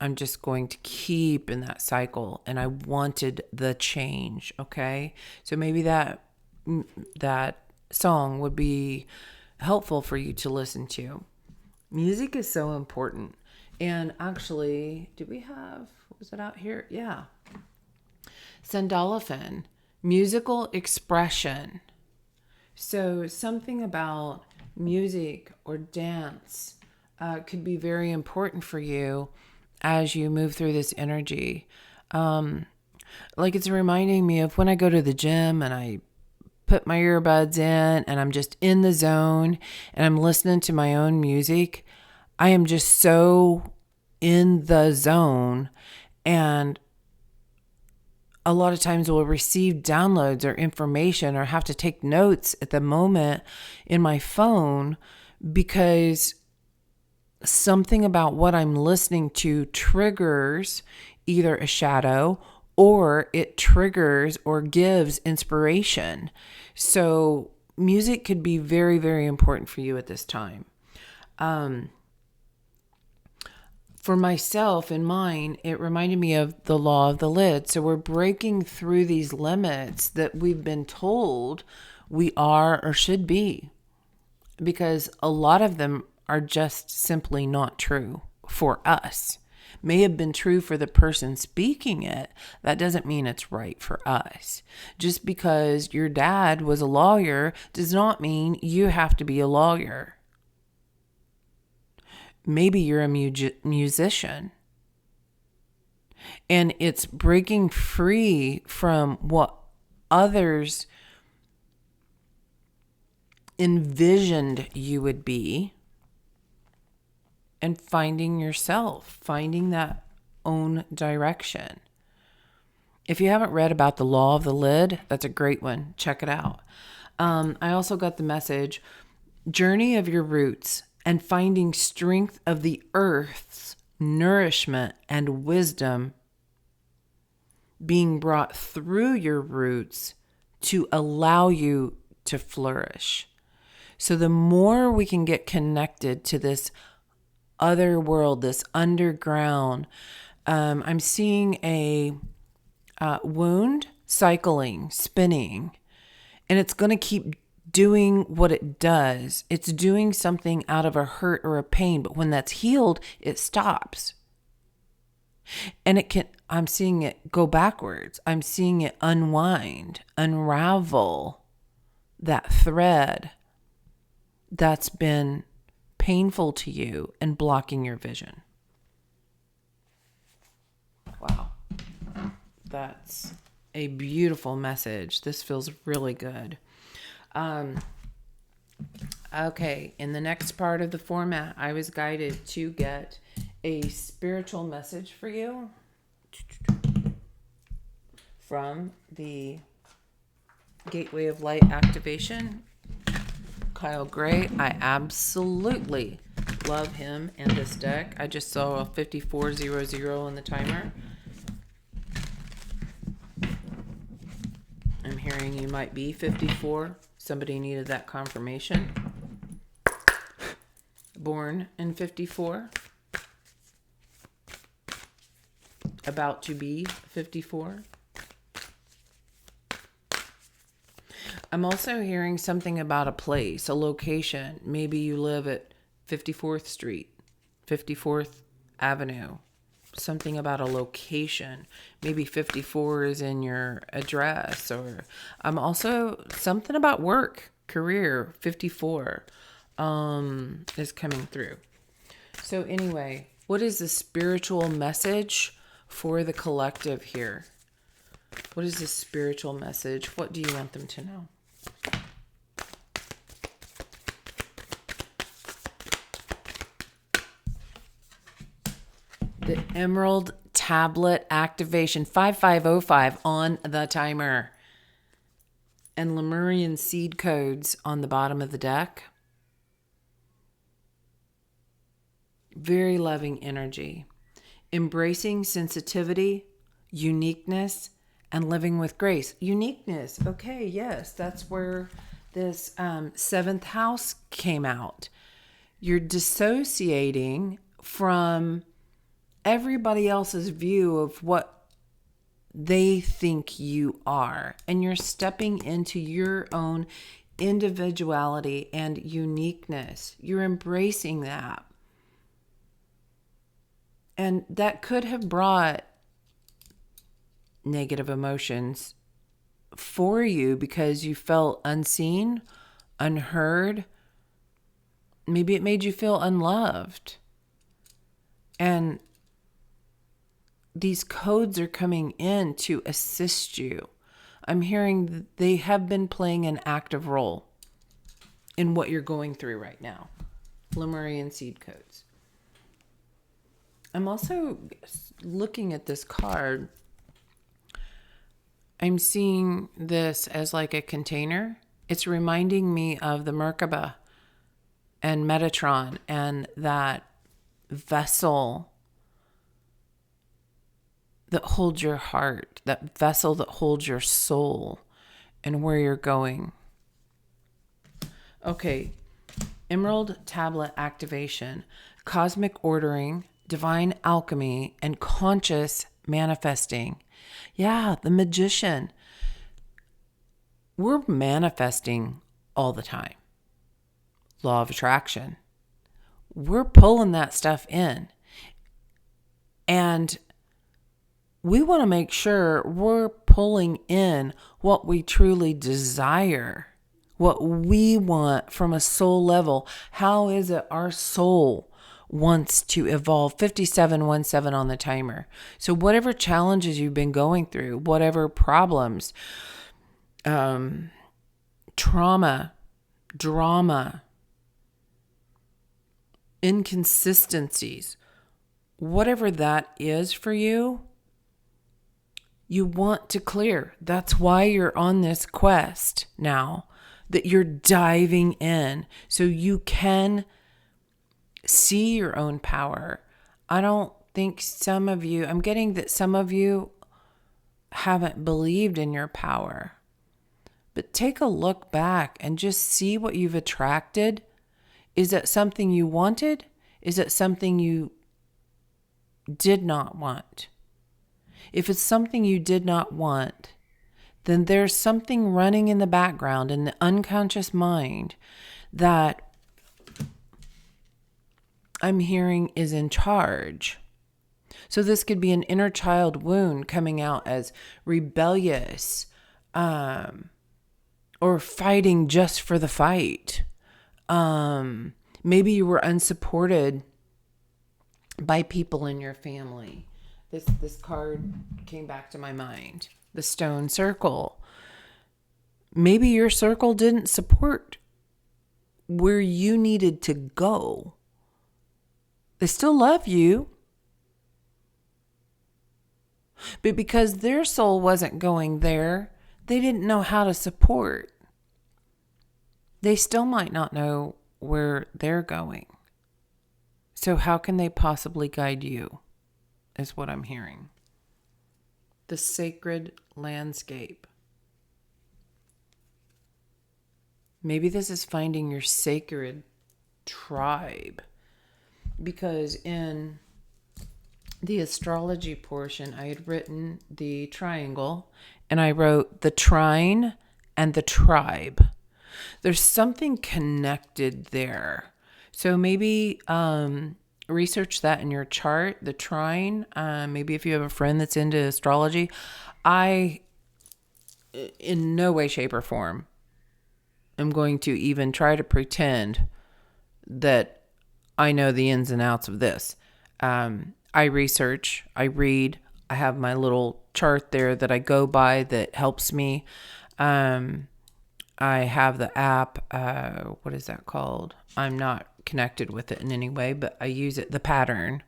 I'm just going to keep in that cycle, and I wanted the change, okay? So maybe that song would be helpful for you to listen to. Music is so important. And actually, was it out here? Yeah. Sandalphon, musical expression. So something about music or dance could be very important for you as you move through this energy. Like it's reminding me of when I go to the gym and I put my earbuds in and I'm just in the zone and I'm listening to my own music. I am just so in the zone, and a lot of times we'll receive downloads or information or have to take notes at the moment in my phone because something about what I'm listening to triggers either a shadow or it triggers or gives inspiration. So music could be very, very important for you at this time. For myself and mine, it reminded me of the law of the lid. So we're breaking through these limits that we've been told we are or should be, because a lot of them are just simply not true for us. May have been true for the person speaking it. That doesn't mean it's right for us. Just because your dad was a lawyer does not mean you have to be a lawyer. Maybe you're a musician. And it's breaking free from what others envisioned you would be and finding yourself, finding that own direction. If you haven't read about the law of the lid, that's a great one. Check it out. I also got the message, journey of your roots and finding strength of the earth's nourishment and wisdom being brought through your roots to allow you to flourish. So the more we can get connected to this other world, this underground, I'm seeing a wound cycling, spinning, and it's going to keep doing what it does. It's doing something out of a hurt or a pain, but when that's healed, it stops. And I'm seeing it go backwards. I'm seeing it unwind, unravel that thread that's been painful to you and blocking your vision. Wow. That's a beautiful message. This feels really good. Okay, in the next part of the format, I was guided to get a spiritual message for you from the Gateway of Light activation. Kyle Gray, I absolutely love him and this deck. I just saw a 5400 on the timer. I'm hearing you might be 54. Somebody needed that confirmation. Born in 54. About to be 54. I'm also hearing something about a place, a location. Maybe you live at 54th Street, 54th Avenue, something about a location. Maybe 54 is in your address, or also something about work, career. 54 is coming through. So anyway, what is the spiritual message for the collective here? What is the spiritual message? What do you want them to know? The Emerald Tablet activation, 5505 on the timer. And Lemurian seed codes on the bottom of the deck. Very loving energy. Embracing sensitivity, uniqueness, and living with grace. Uniqueness. Okay, yes, that's where this seventh house came out. You're dissociating from everybody else's view of what they think you are. And you're stepping into your own individuality and uniqueness. You're embracing that. And that could have brought negative emotions for you because you felt unseen, unheard. Maybe it made you feel unloved. And these codes are coming in to assist you. I'm hearing they have been playing an active role in what you're going through right now. Lemurian seed codes. I'm also looking at this card. I'm seeing this as like a container. It's reminding me of the Merkaba and Metatron and that vessel that holds your heart, that vessel that holds your soul and where you're going. Okay, Emerald Tablet activation, cosmic ordering, divine alchemy, and conscious manifesting. Yeah, the magician. We're manifesting all the time. Law of attraction. We're pulling that stuff in. And we want to make sure we're pulling in what we truly desire, what we want from a soul level. How is it our soul wants to evolve? 5717 on the timer. So whatever challenges you've been going through, whatever problems, trauma, drama, inconsistencies, whatever that is for you, you want to clear. That's why you're on this quest now, that you're diving in so you can see your own power. I don't think I'm getting that some of you haven't believed in your power. But take a look back and just see what you've attracted. Is it something you wanted? Is it something you did not want? If it's something you did not want, then there's something running in the background in the unconscious mind that I'm hearing is in charge. So this could be an inner child wound coming out as rebellious, or fighting just for the fight. Maybe you were unsupported by people in your family. This card came back to my mind. The stone circle. Maybe your circle didn't support where you needed to go. They still love you. But because their soul wasn't going there, they didn't know how to support. They still might not know where they're going. So how can they possibly guide you, is what I'm hearing. The sacred landscape. Maybe this is finding your sacred tribe. Because in the astrology portion, I had written the triangle, and I wrote the trine and the tribe. There's something connected there. So maybe research that in your chart, the trine. Maybe if you have a friend that's into astrology. I, in no way, shape, or form, am going to even try to pretend that I know the ins and outs of this. I research, I read, I have my little chart there that I go by that helps me. I have the app, what is that called? I'm not connected with it in any way, but I use it, the pattern.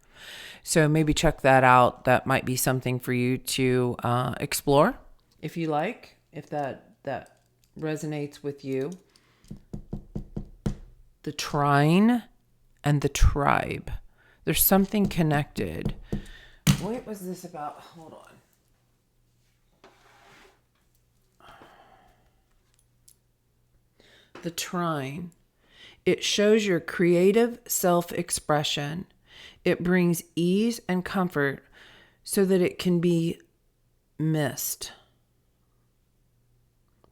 So maybe check that out. That might be something for you to explore if you like, if that resonates with you. The trine and the tribe. There's something connected. What was this about? Hold on. The trine. It shows your creative self-expression. It brings ease and comfort so that it can be missed.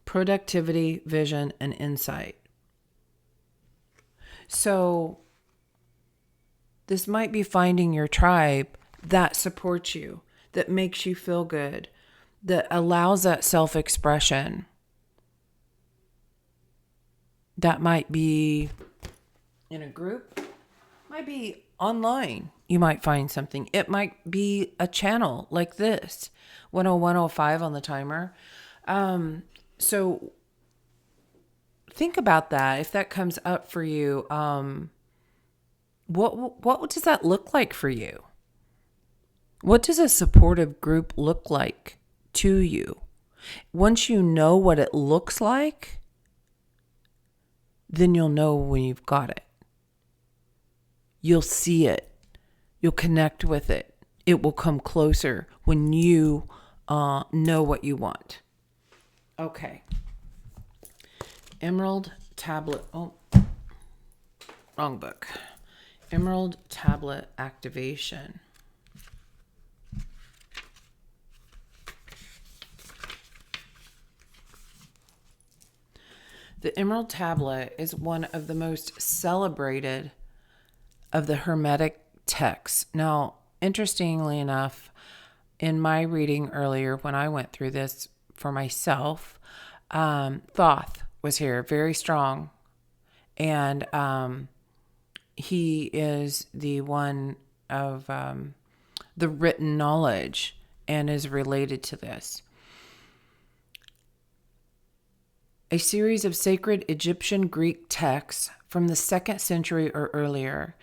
Productivity, vision, and insight. So this might be finding your tribe that supports you, that makes you feel good, that allows that self-expression. That might be in a group, might be online. You might find something. It might be a channel like this, 10105 on the timer. So think about that. If that comes up for you, what does that look like for you? What does a supportive group look like to you? Once you know what it looks like, then you'll know when you've got it. You'll see it. You'll connect with it. It will come closer when you know what you want. Okay. Emerald tablet. Oh, wrong book. Emerald tablet activation. The Emerald Tablet is one of the most celebrated of the Hermetic texts. Now, interestingly enough, in my reading earlier, when I went through this for myself, Thoth was here, very strong. And he is the one of the written knowledge and is related to this. A series of sacred Egyptian Greek texts from the 2nd century or earlier.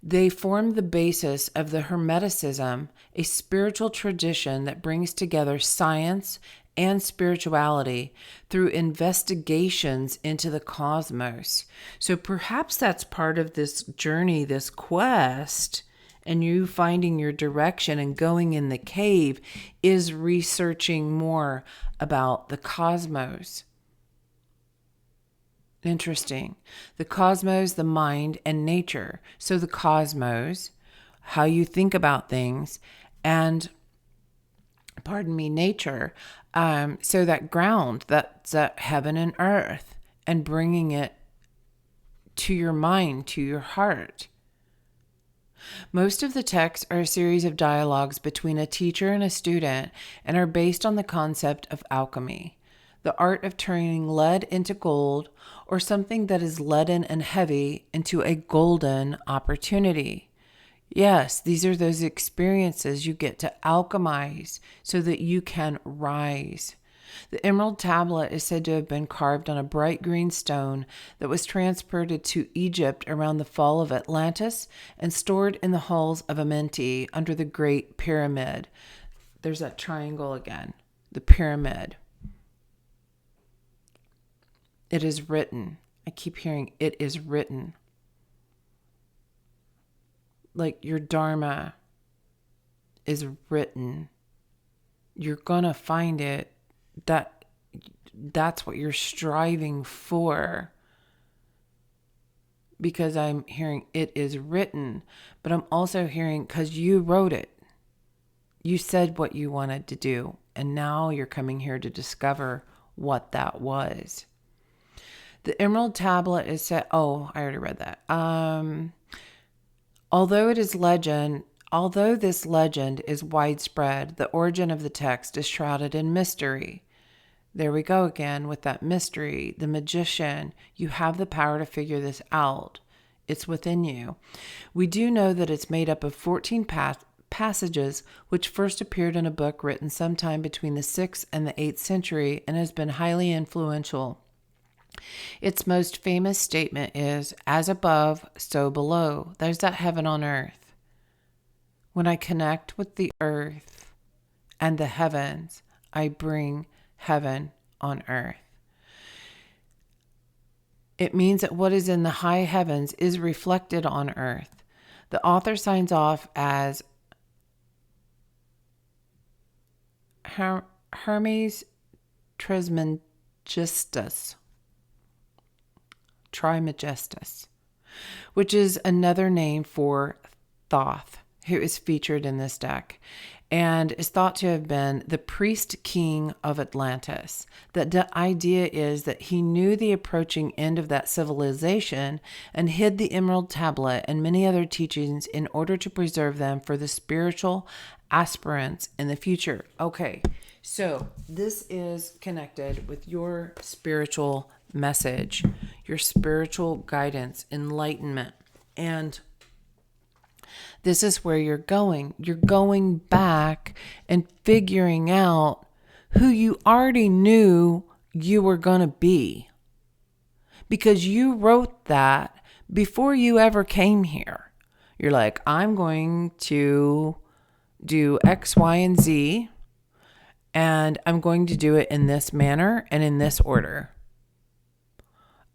They form the basis of the Hermeticism, a spiritual tradition that brings together science and spirituality through investigations into the cosmos. So perhaps that's part of this journey, this quest, and you finding your direction and going in the cave is researching more about the cosmos. Interesting. The cosmos, the mind, and nature. So the cosmos, how you think about things, and, nature. So that ground, that's heaven and earth, and bringing it to your mind, to your heart. Most of the texts are a series of dialogues between a teacher and a student and are based on the concept of alchemy, the art of turning lead into gold, or something that is leaden and heavy into a golden opportunity. Yes, these are those experiences you get to alchemize so that you can rise. The Emerald Tablet is said to have been carved on a bright green stone that was transported to Egypt around the fall of Atlantis and stored in the halls of Amenti under the Great Pyramid. There's that triangle again, the pyramid. It is written. I keep hearing it is written. Like your Dharma is written. You're going to find it. That's what you're striving for. Because I'm hearing it is written. But I'm also hearing because you wrote it. You said what you wanted to do. And now you're coming here to discover what that was. The Emerald Tablet is set. Oh, I already read that. Although this legend is widespread, the origin of the text is shrouded in mystery. There we go again with that mystery. The magician, you have the power to figure this out. It's within you. We do know that it's made up of 14 passages, which first appeared in a book written sometime between the 6th and the 8th century and has been highly influential. Its most famous statement is, as above, so below. There's that heaven on earth. When I connect with the earth and the heavens, I bring heaven on earth. It means that what is in the high heavens is reflected on earth. The author signs off as Hermes Trismegistus, which is another name for Thoth, who is featured in this deck and is thought to have been the priest king of Atlantis. The idea is that he knew the approaching end of that civilization and hid the Emerald Tablet and many other teachings in order to preserve them for the spiritual aspirants in the future. Okay, so this is connected with your spiritual message, your spiritual guidance, enlightenment, and this is where you're going. You're going back and figuring out who you already knew you were going to be. Because you wrote that before you ever came here. You're like, I'm going to do X, Y, and Z, and I'm going to do it in this manner and in this order.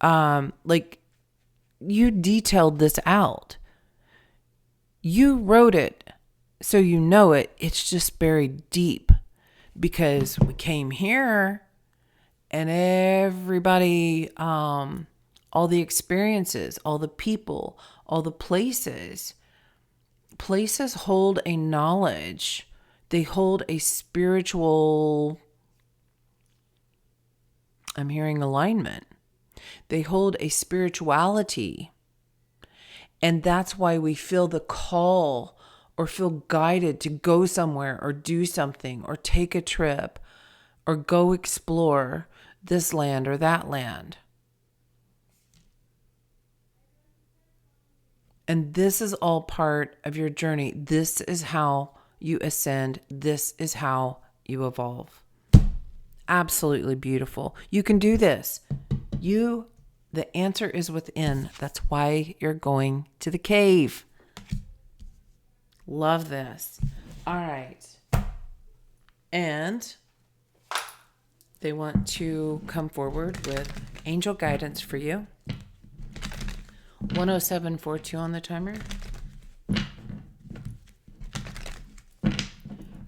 Like, you detailed this out. You wrote it, so you know it. It's just buried deep because we came here and everybody, all the experiences, all the people, all the places hold a knowledge. They hold a spiritual, I'm hearing alignment. They hold a spirituality. And that's why we feel the call or feel guided to go somewhere or do something or take a trip or go explore this land or that land. And this is all part of your journey. This is how you ascend. This is how you evolve. Absolutely beautiful. You can do this. The answer is within. That's why you're going to the cave. Love this. All right. And they want to come forward with angel guidance for you. 10742 on the timer.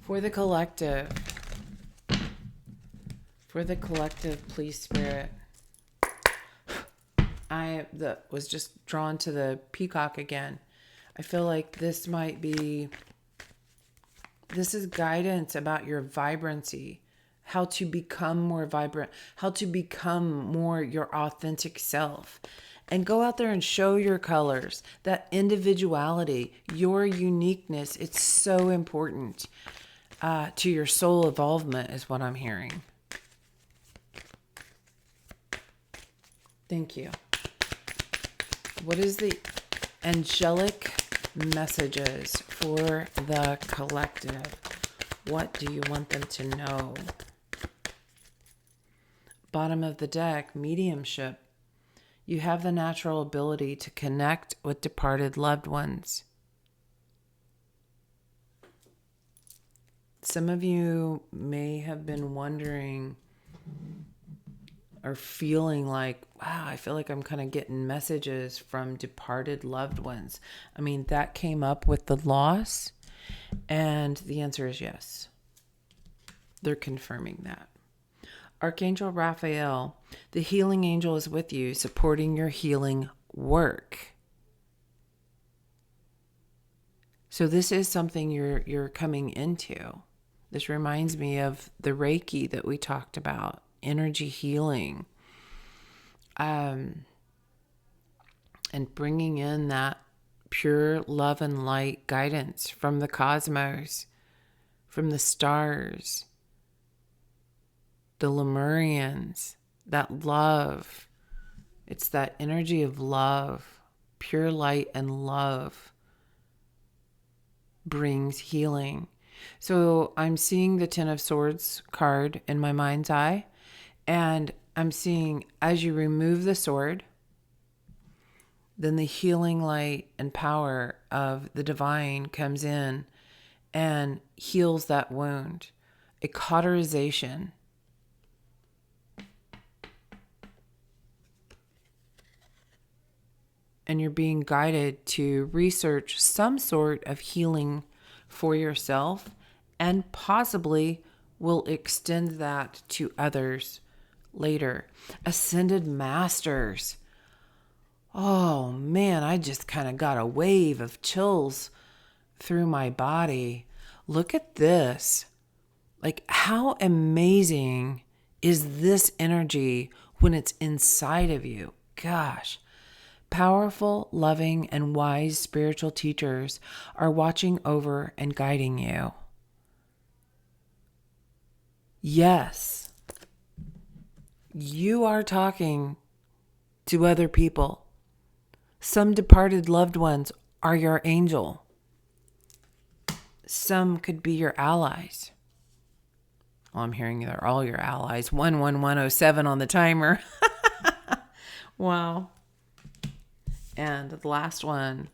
For the collective. Please, Spirit. I was just drawn to the peacock again. I feel like this is guidance about your vibrancy, how to become more vibrant, how to become more your authentic self. And go out there and show your colors, that individuality, your uniqueness. It's so important to your soul evolvement is what I'm hearing. Thank you. What is the angelic messages for the collective? What do you want them to know? Bottom of the deck, mediumship. You have the natural ability to connect with departed loved ones. Some of you may have been wondering or feeling like, wow, I feel like I'm kind of getting messages from departed loved ones. I mean, that came up with the loss, and the answer is yes. They're confirming that. Archangel Raphael, the healing angel, is with you, supporting your healing work. So this is something you're coming into. This reminds me of the Reiki that we talked about. Energy healing, and bringing in that pure love and light guidance from the cosmos, from the stars, the Lemurians, that love. It's that energy of love, pure light and love brings healing. So I'm seeing the Ten of Swords card in my mind's eye, and I'm seeing as you remove the sword, then the healing light and power of the divine comes in and heals that wound. A cauterization. And you're being guided to research some sort of healing for yourself, and possibly will extend that to others later. Ascended Masters. Oh man, I just kind of got a wave of chills through my body. Look at this. Like, how amazing is this energy when it's inside of you? Gosh. Powerful, loving, and wise spiritual teachers are watching over and guiding you. Yes, you are talking to other people. Some departed loved ones are your angel. Some could be your allies. Well, I'm hearing they're all your allies. 11107 on the timer. Wow. And the last one.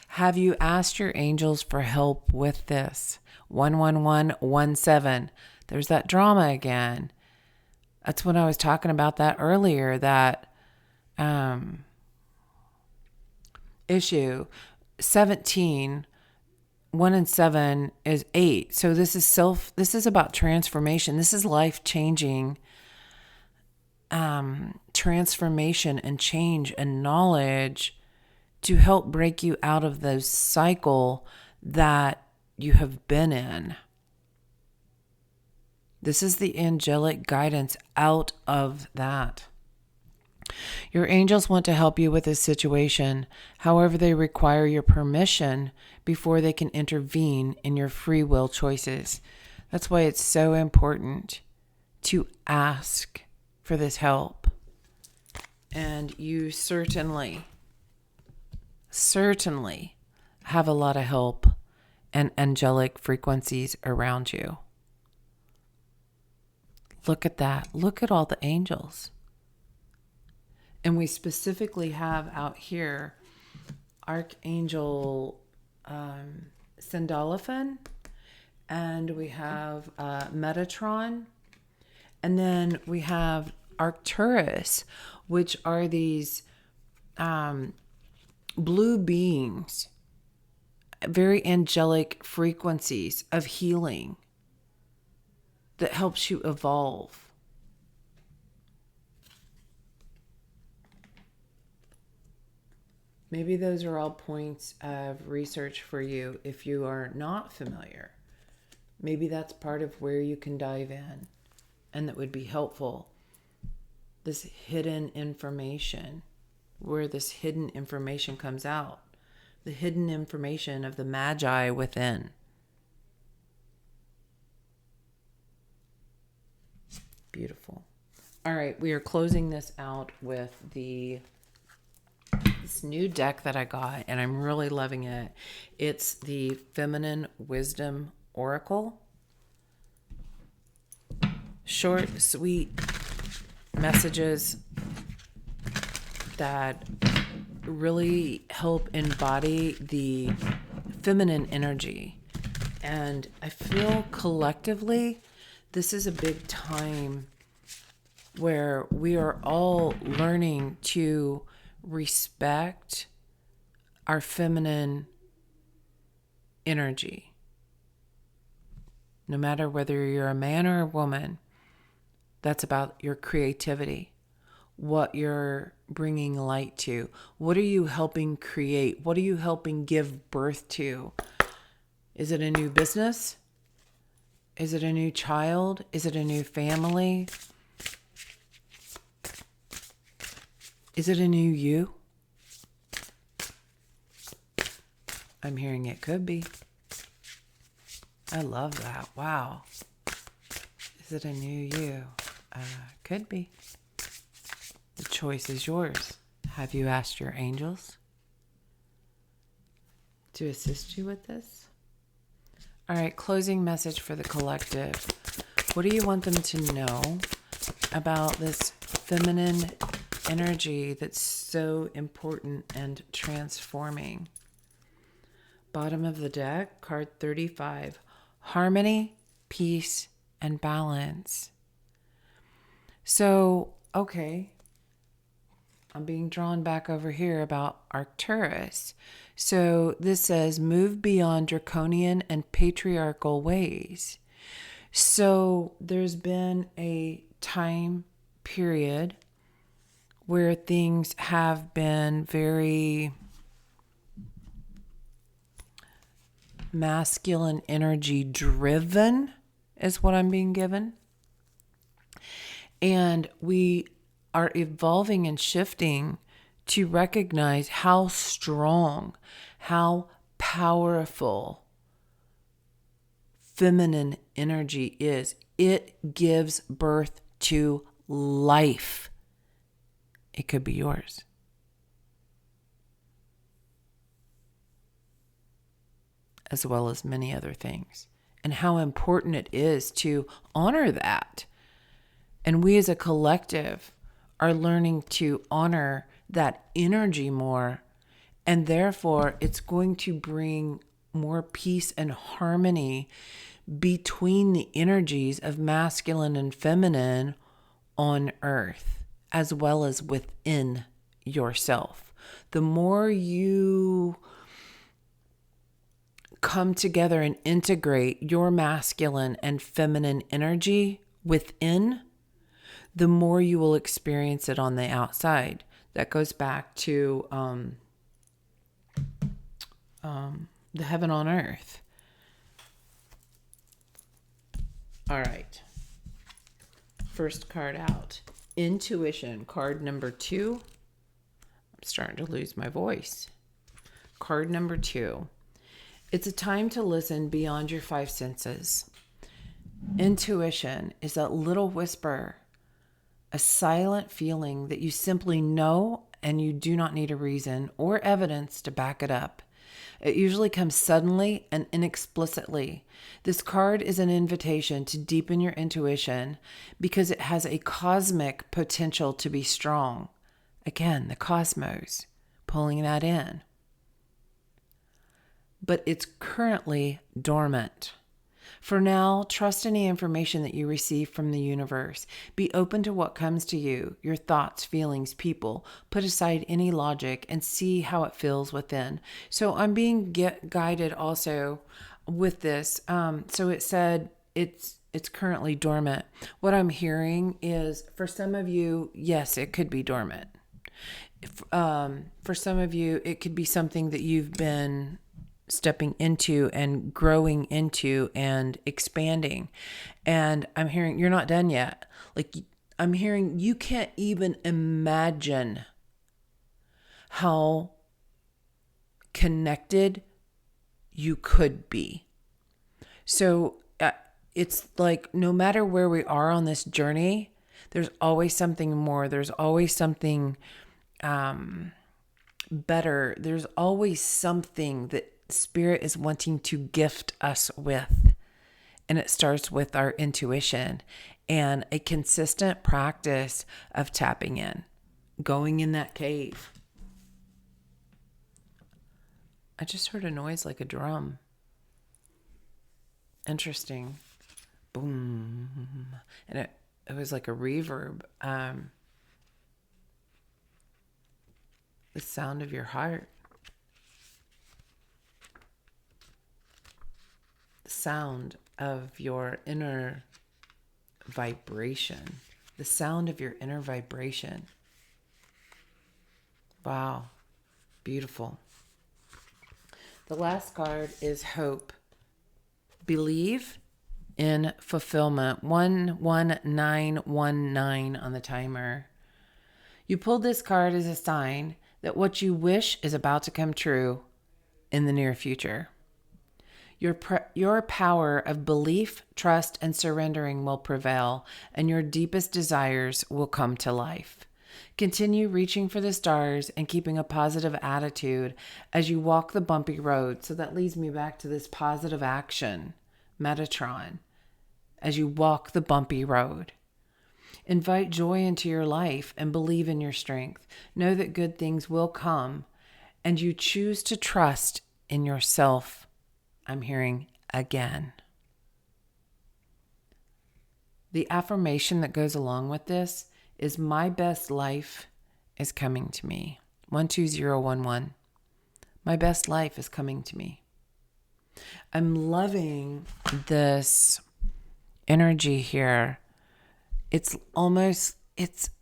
Have you asked your angels for help with this? 11117. There's that drama again. That's when I was talking about that earlier, that issue. 17, 1 and 7 is 8. So this is about transformation. This is life-changing transformation and change and knowledge to help break you out of the cycle that you have been in. This is the angelic guidance out of that. Your angels want to help you with this situation. However, they require your permission before they can intervene in your free will choices. That's why it's so important to ask for this help. And you certainly have a lot of help and angelic frequencies around you. Look at that. Look at all the angels. And we specifically have out here Archangel Sandalphon, and we have Metatron, and then we have Arcturus, which are these blue beings, very angelic frequencies of healing that helps you evolve. Maybe those are all points of research for you if you are not familiar. Maybe that's part of where you can dive in, and that would be helpful. This hidden information, where this hidden information comes out. The hidden information of the Magi within. Beautiful. All right, we are closing this out with this new deck that I got, and I'm really loving it. It's the Feminine Wisdom Oracle. Short, sweet messages that really help embody the feminine energy. And I feel collectively this is a big time where we are all learning to respect our feminine energy. No matter whether you're a man or a woman, that's about your creativity, what you're bringing light to. What are you helping create? What are you helping give birth to? Is it a new business? Is it a new child? Is it a new family? Is it a new you? I'm hearing it could be. I love that. Wow. Is it a new you? Could be. The choice is yours. Have you asked your angels to assist you with this? All right, closing message for the collective. What do you want them to know about this feminine energy that's so important and transforming? Bottom of the deck, card 35. Harmony, peace, and balance. So, okay, I'm being drawn back over here about Arcturus. So this says, move beyond draconian and patriarchal ways. So there's been a time period where things have been very masculine energy driven, is what I'm being given. And we are evolving and shifting to recognize how strong, how powerful feminine energy is. It gives birth to life. It could be yours. As well as many other things. And how important it is to honor that. And we as a collective are learning to honor that energy more. And therefore, it's going to bring more peace and harmony between the energies of masculine and feminine on earth, as well as within yourself. The more you come together and integrate your masculine and feminine energy within, the more you will experience it on the outside. That goes back to the heaven on earth. All right. First card out. Intuition, card number 2. I'm starting to lose my voice. Card number 2. It's a time to listen beyond your 5 senses. Intuition is that little whisper, a silent feeling that you simply know and you do not need a reason or evidence to back it up. It usually comes suddenly and inexplicitly. This card is an invitation to deepen your intuition because it has a cosmic potential to be strong. Again, the cosmos, pulling that in. But it's currently dormant. For now, trust any information that you receive from the universe. Be open to what comes to you, your thoughts, feelings, people. Put aside any logic and see how it feels within. So I'm being guided also with this. So it said it's currently dormant. What I'm hearing is, for some of you, yes, it could be dormant. For some of you, it could be something that you've been stepping into and growing into and expanding. And I'm hearing you're not done yet. Like, I'm hearing you can't even imagine how connected you could be. So it's like, no matter where we are on this journey, there's always something more. There's always something better. There's always something that Spirit is wanting to gift us with. And it starts with our intuition and a consistent practice of tapping in, going in that cave. I just heard a noise like a drum. Interesting. Boom. And it was like a reverb. The sound of your heart. Sound of your inner vibration. The sound of your inner vibration. Wow. Beautiful. The last card is hope. Believe in fulfillment. 11919 on the timer. You pulled this card as a sign that what you wish is about to come true. in the near future. Your power of belief, trust, and surrendering will prevail, and your deepest desires will come to life. Continue reaching for the stars and keeping a positive attitude as you walk the bumpy road. So that leads me back to this positive action, Metatron, as you walk the bumpy road. Invite joy into your life and believe in your strength. Know that good things will come, and you choose to trust in yourself. I'm hearing again. The affirmation that goes along with this is my best life is coming to me. 12011. My best life is coming to me. I'm loving this energy here. It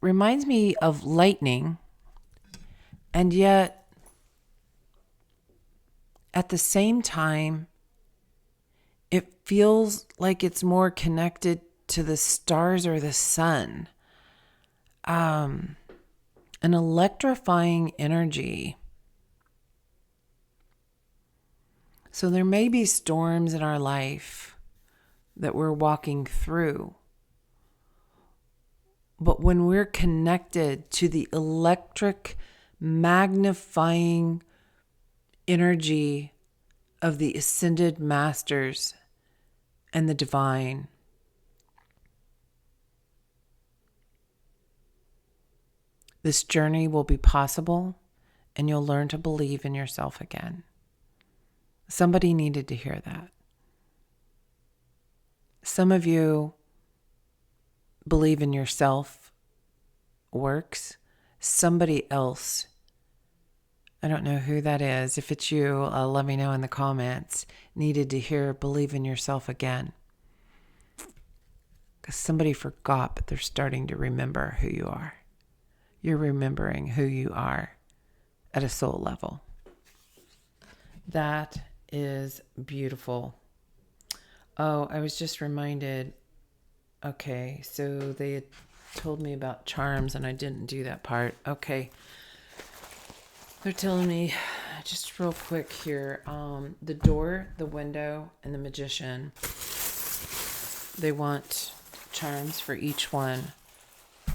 reminds me of lightning, and yet at the same time, it feels like it's more connected to the stars or the sun. An electrifying energy. So there may be storms in our life that we're walking through. But when we're connected to the electric, magnifying energy of the ascended masters and the divine, this journey will be possible, and you'll learn to believe in yourself again. Somebody needed to hear that. Some of you believe in yourself works. Somebody else, I don't know who that is. If it's you, let me know in the comments. Needed to hear believe in yourself again. Because somebody forgot, but they're starting to remember who you are. You're remembering who you are at a soul level. That is beautiful. Oh, I was just reminded. Okay, so they had told me about charms and I didn't do that part. Okay. They're telling me, just real quick here, the door, the window, and the magician. They want charms for each one.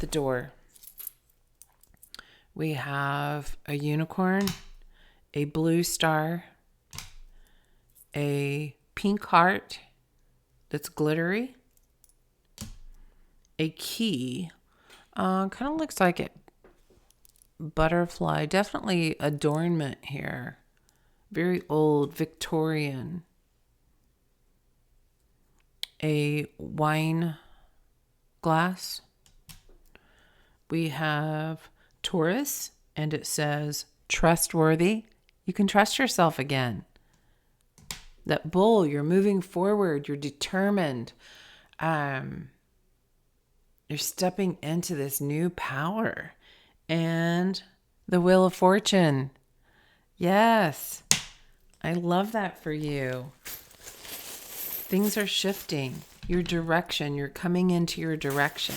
The door. We have a unicorn, a blue star, a pink heart that's glittery, a key, kind of looks like it, butterfly, definitely adornment here, very old Victorian, a wine glass. We have Taurus, and it says trustworthy. You can trust yourself again. That bull, you're moving forward, you're determined. You're stepping into this new power. And the Wheel of Fortune. Yes. I love that for you. Things are shifting. Your direction. You're coming into your direction.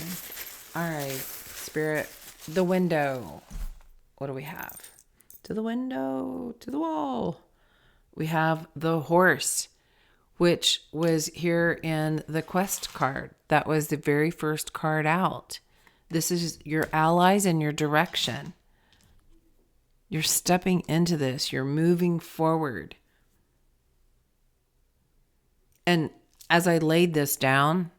All right, Spirit. The window. What do we have? To the window. To the wall. We have the horse, which was here in the quest card. That was the very first card out. This is your allies and your direction. You're stepping into this. You're moving forward. And as I laid this down,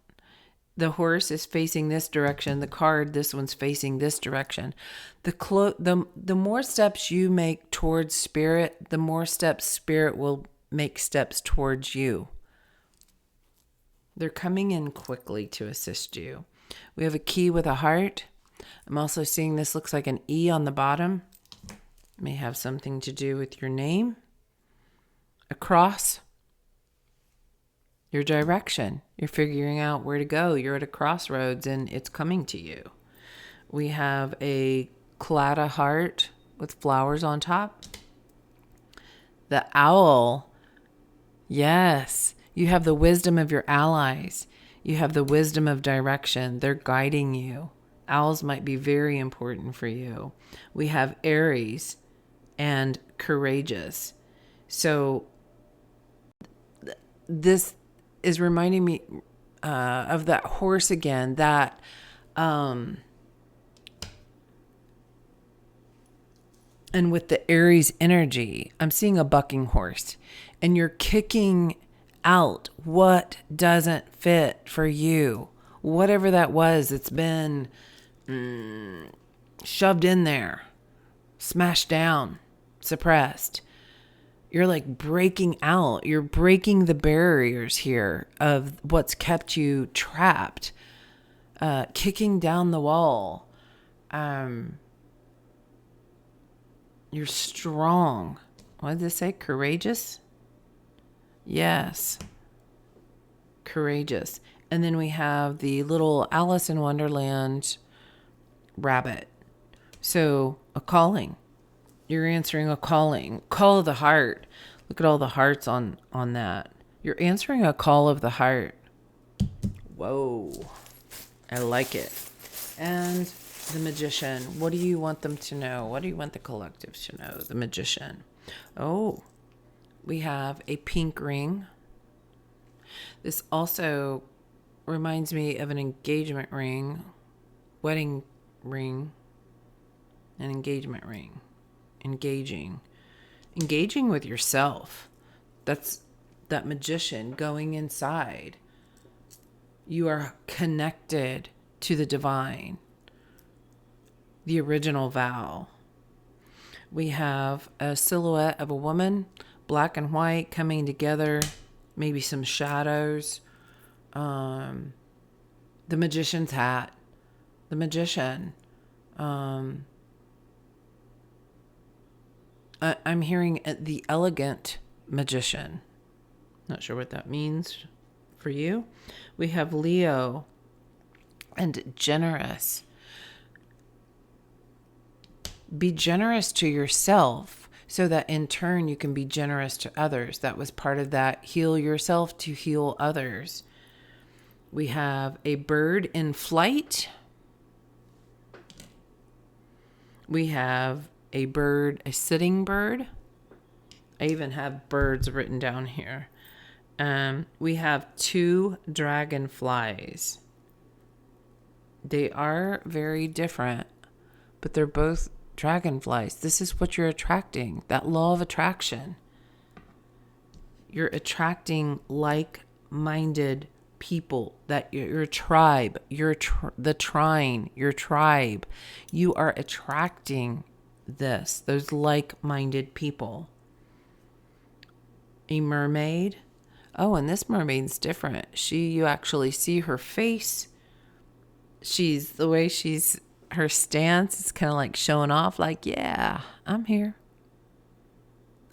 the horse is facing this direction. The card, this one's facing this direction. The more steps you make towards Spirit, the more steps Spirit will make steps towards you. They're coming in quickly to assist you. We have a key with a heart. I'm also seeing this looks like an E on the bottom. May have something to do with your name. A cross. Your direction. You're figuring out where to go. You're at a crossroads and it's coming to you. We have a clada heart with flowers on top. The owl. Yes. You have the wisdom of your allies. You have the wisdom of direction. They're guiding you. Owls might be very important for you. We have Aries and courageous. So this is reminding me of that horse again, that and with the Aries energy, I'm seeing a bucking horse, and you're kicking out what doesn't fit for you. Whatever that was, it's been shoved in there, smashed down, suppressed. You're like breaking out. You're breaking the barriers here of what's kept you trapped, kicking down the wall. You're strong. What did this say? Courageous? Yes. Courageous. And then we have the little Alice in Wonderland rabbit. So a calling. You're answering a calling. Call of the heart. Look at all the hearts on that. You're answering a call of the heart. Whoa. I like it. And the Magician. What do you want them to know? What do you want the collective to know? The Magician. Oh, we have a pink ring. This also reminds me of an engagement ring, wedding ring, an engagement ring. Engaging with yourself. That's that Magician going inside. You are connected to the divine, the original vow. We have a silhouette of a woman, black and white, coming together, maybe some shadows. The Magician's hat, the Magician. I'm hearing the elegant Magician. Not sure what that means for you. We have Leo and generous. Be generous to yourself so that in turn you can be generous to others. That was part of that. Heal yourself to heal others. We have a bird in flight. We have a bird, a sitting bird. I even have birds written down here. We have 2 dragonflies. They are very different, but they're both dragonflies. This is what you're attracting, that law of attraction. You're attracting like-minded people, that your tribe, the trine, your tribe. You are attracting those like-minded people. A mermaid. Oh, and this mermaid's different. You actually see her face. Her stance is kind of like showing off, like, yeah, I'm here.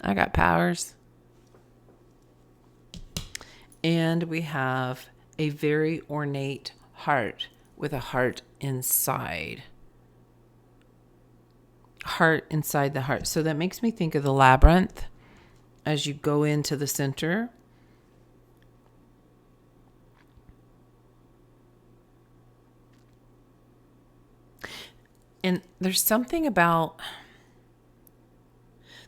I got powers. And we have a very ornate heart with a heart inside. Heart inside the heart. So that makes me think of the labyrinth as you go into the center. And there's something about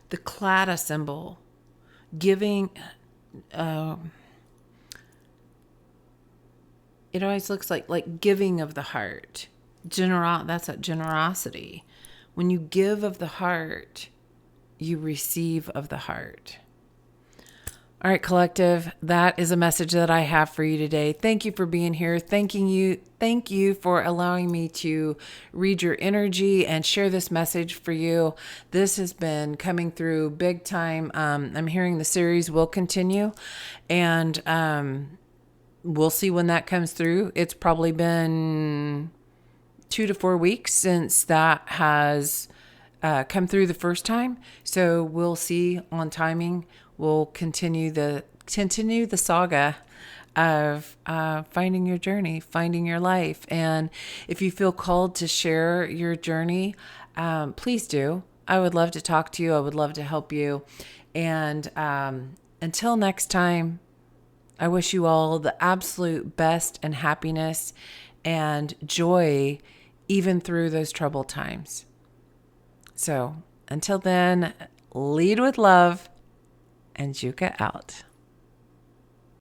the clada symbol giving. It always looks like giving of the heart. That's that generosity. When you give of the heart, you receive of the heart. All right, collective, that is a message that I have for you today. Thank you for being here. Thank you for allowing me to read your energy and share this message for you. This has been coming through big time. I'm hearing the series will continue, and we'll see when that comes through. It's probably been 2 to 4 weeks since that has come through the first time. So we'll see on timing. We'll continue the saga of finding your journey, finding your life. And if you feel called to share your journey, please do. I would love to talk to you. I would love to help you. And until next time, I wish you all the absolute best and happiness and joy, even through those troubled times. So until then, lead with love. and Juka out.